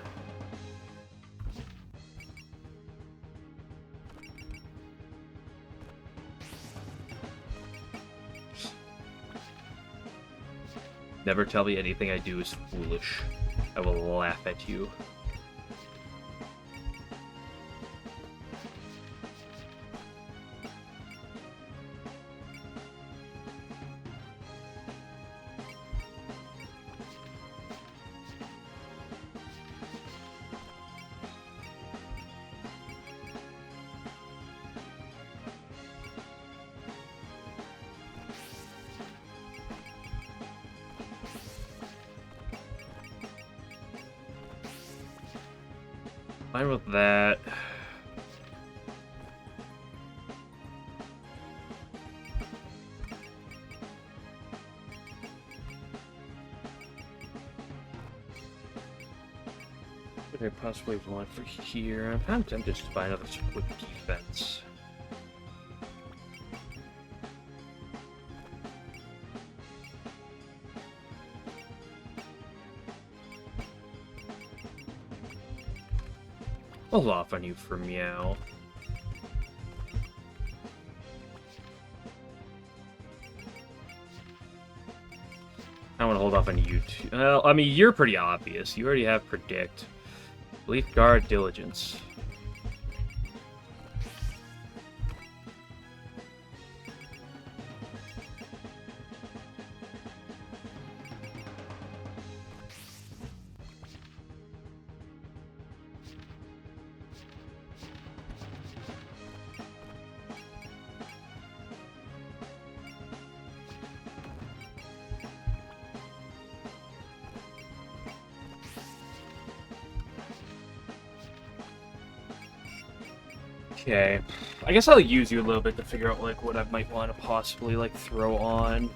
Never tell me anything I do is foolish. I will laugh at you. Fine with that. What could I possibly want for here? I'm kind of tempted to buy another split defense. Hold off on you for Meow. I want to hold off on you too. Well, I mean, you're pretty obvious. You already have Predict. Belief, Guard, Diligence. Okay, I guess I'll use you a little bit to figure out like what I might want to possibly like throw on.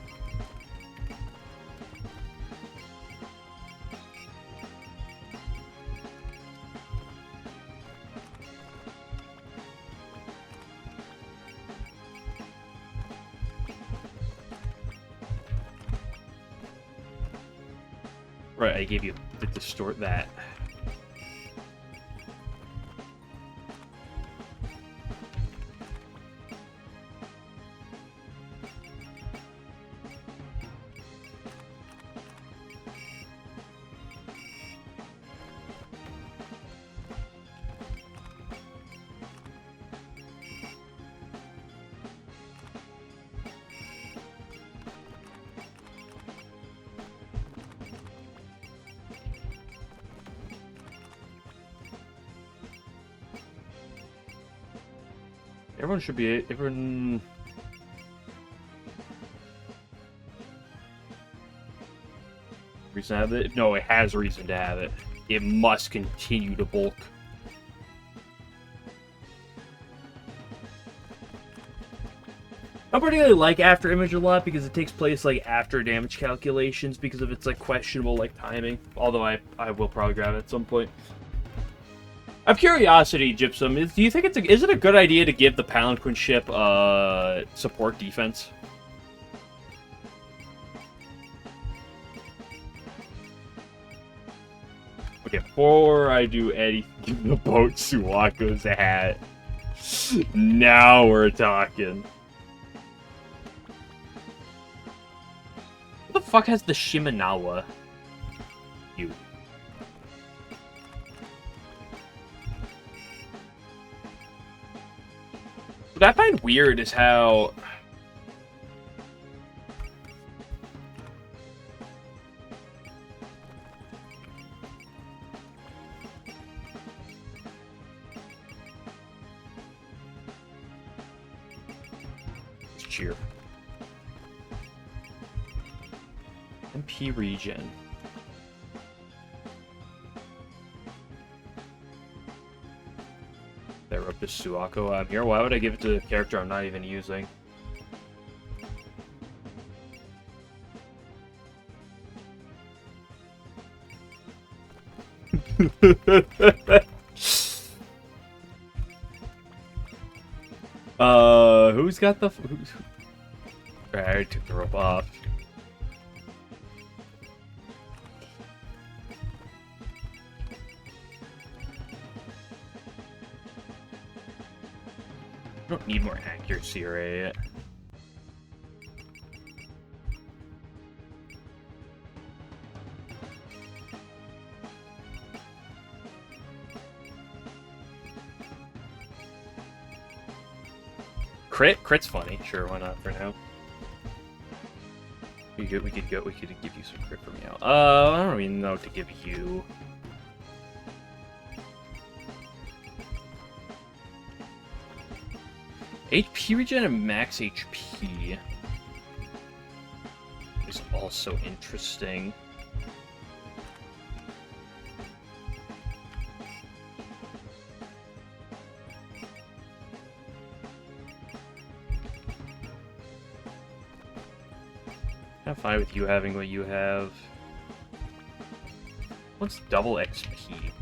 Right, I gave you the distort that. Everyone should be... Everyone... Reason to have it? No, it has reason to have it. It must continue to bulk. I particularly like After Image a lot because it takes place like after damage calculations because of its like questionable like timing. Although I will probably grab it at some point. Out of curiosity, Gypsum, do you think is it a good idea to give the Palanquin ship support defense? Okay, before I do anything about Suwako's hat, now we're talking. What the fuck has the Shimenawa? You. What I find weird is how... Let's cheer. MP regen. There up to Suwako. I'm here. Why would I give it to a character I'm not even using? Who's got the... Alright, I took the rope off. I don't need more accuracy right? Crit's funny. Sure, why not for now? We could give you some crit from you. I don't even know what to give you. HP regen and max HP is also interesting. I'm fine with you having what you have. What's double XP?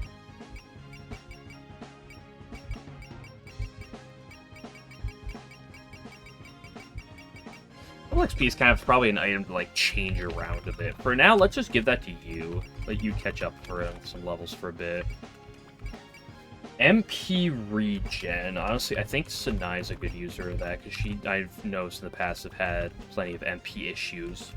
Double XP is kind of probably an item to like change around a bit. For now, let's just give that to you. Let you catch up for some levels for a bit. MP regen. Honestly, I think Sanai's a good user of that because I've noticed in the past have had plenty of MP issues.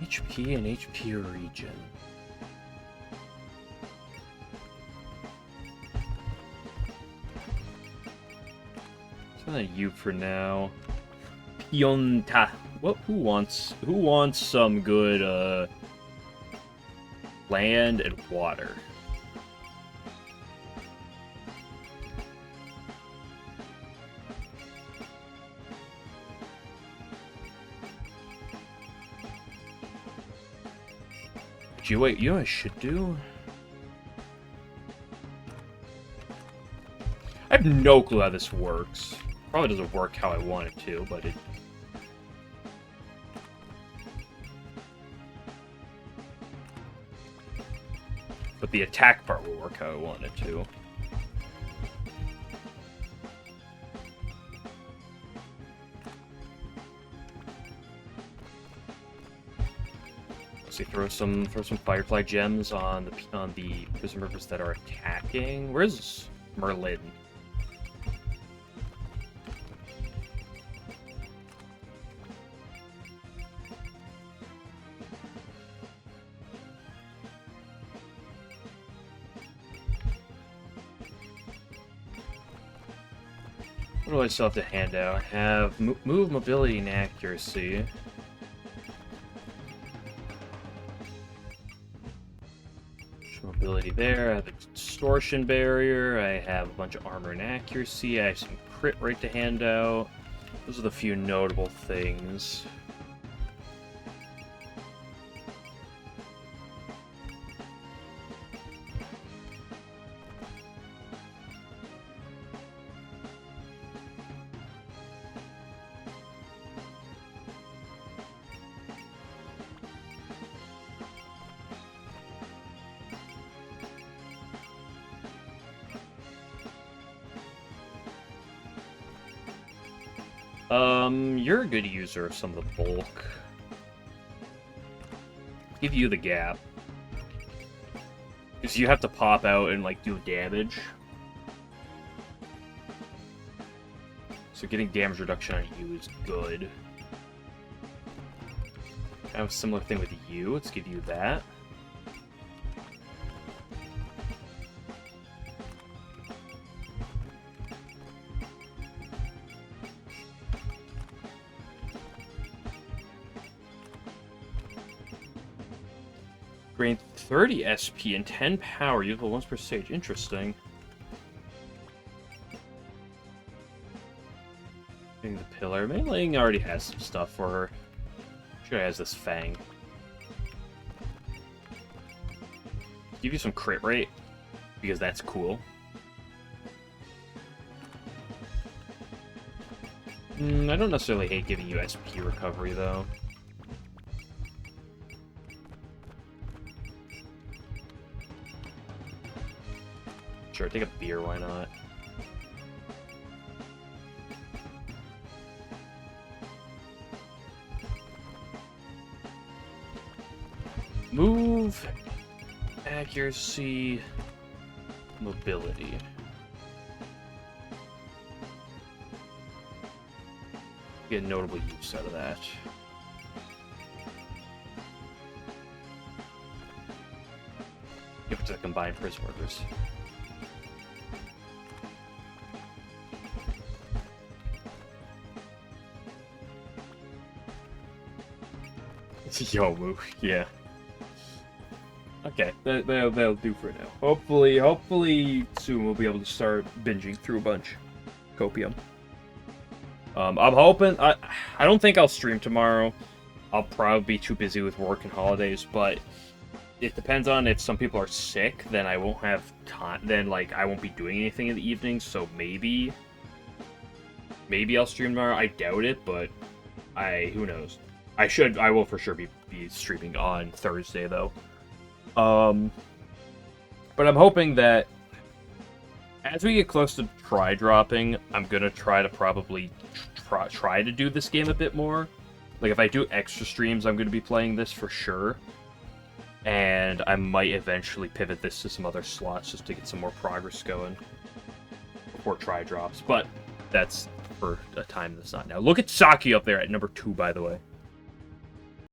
HP and HP regen. So that you for now. Pionta. What? Who wants some good land and water? Wait, you know what I should do? I have no clue how this works. Probably doesn't work how I want it to, but it... But the attack part will work how I want it to. Throw some Firefly gems on the prison rivers that are attacking. Where's Merlin. What do I still have to hand out? I have move, mobility, and accuracy. Mobility there. I have a distortion barrier. I have a bunch of armor and accuracy. I have some crit rate to hand out. Those are the few notable things. You're a good user of some of the bulk. Give you the gap. Because you have to pop out and, like, do damage. So getting damage reduction on you is good. I have a similar thing with you. Let's give you that. Gain 30 SP and 10 power, usable once per stage. Interesting. Getting the pillar. Mei-Ling already has some stuff for her. She has this Fang. Give you some crit rate, because that's cool. I don't necessarily hate giving you SP recovery, though. Sure, take a beer, why not? Move, accuracy, mobility. Get notable use out of that. Give it to the combined prison workers. Yomu, yeah. Okay, that'll do for now. Hopefully soon we'll be able to start binging through a bunch. Copium. I'm hoping... I don't think I'll stream tomorrow. I'll probably be too busy with work and holidays, but it depends on if some people are sick, then I won't have time. Then, like, I won't be doing anything in the evening, so maybe I'll stream tomorrow. I doubt it, but who knows. I will for sure be streaming on Thursday, though. But I'm hoping that as we get close to try dropping, I'm gonna try to probably try to do this game a bit more. Like, if I do extra streams, I'm gonna be playing this for sure. And I might eventually pivot this to some other slots just to get some more progress going before try drops. But that's for a time that's not now. Look at Saki up there at number 2, by the way.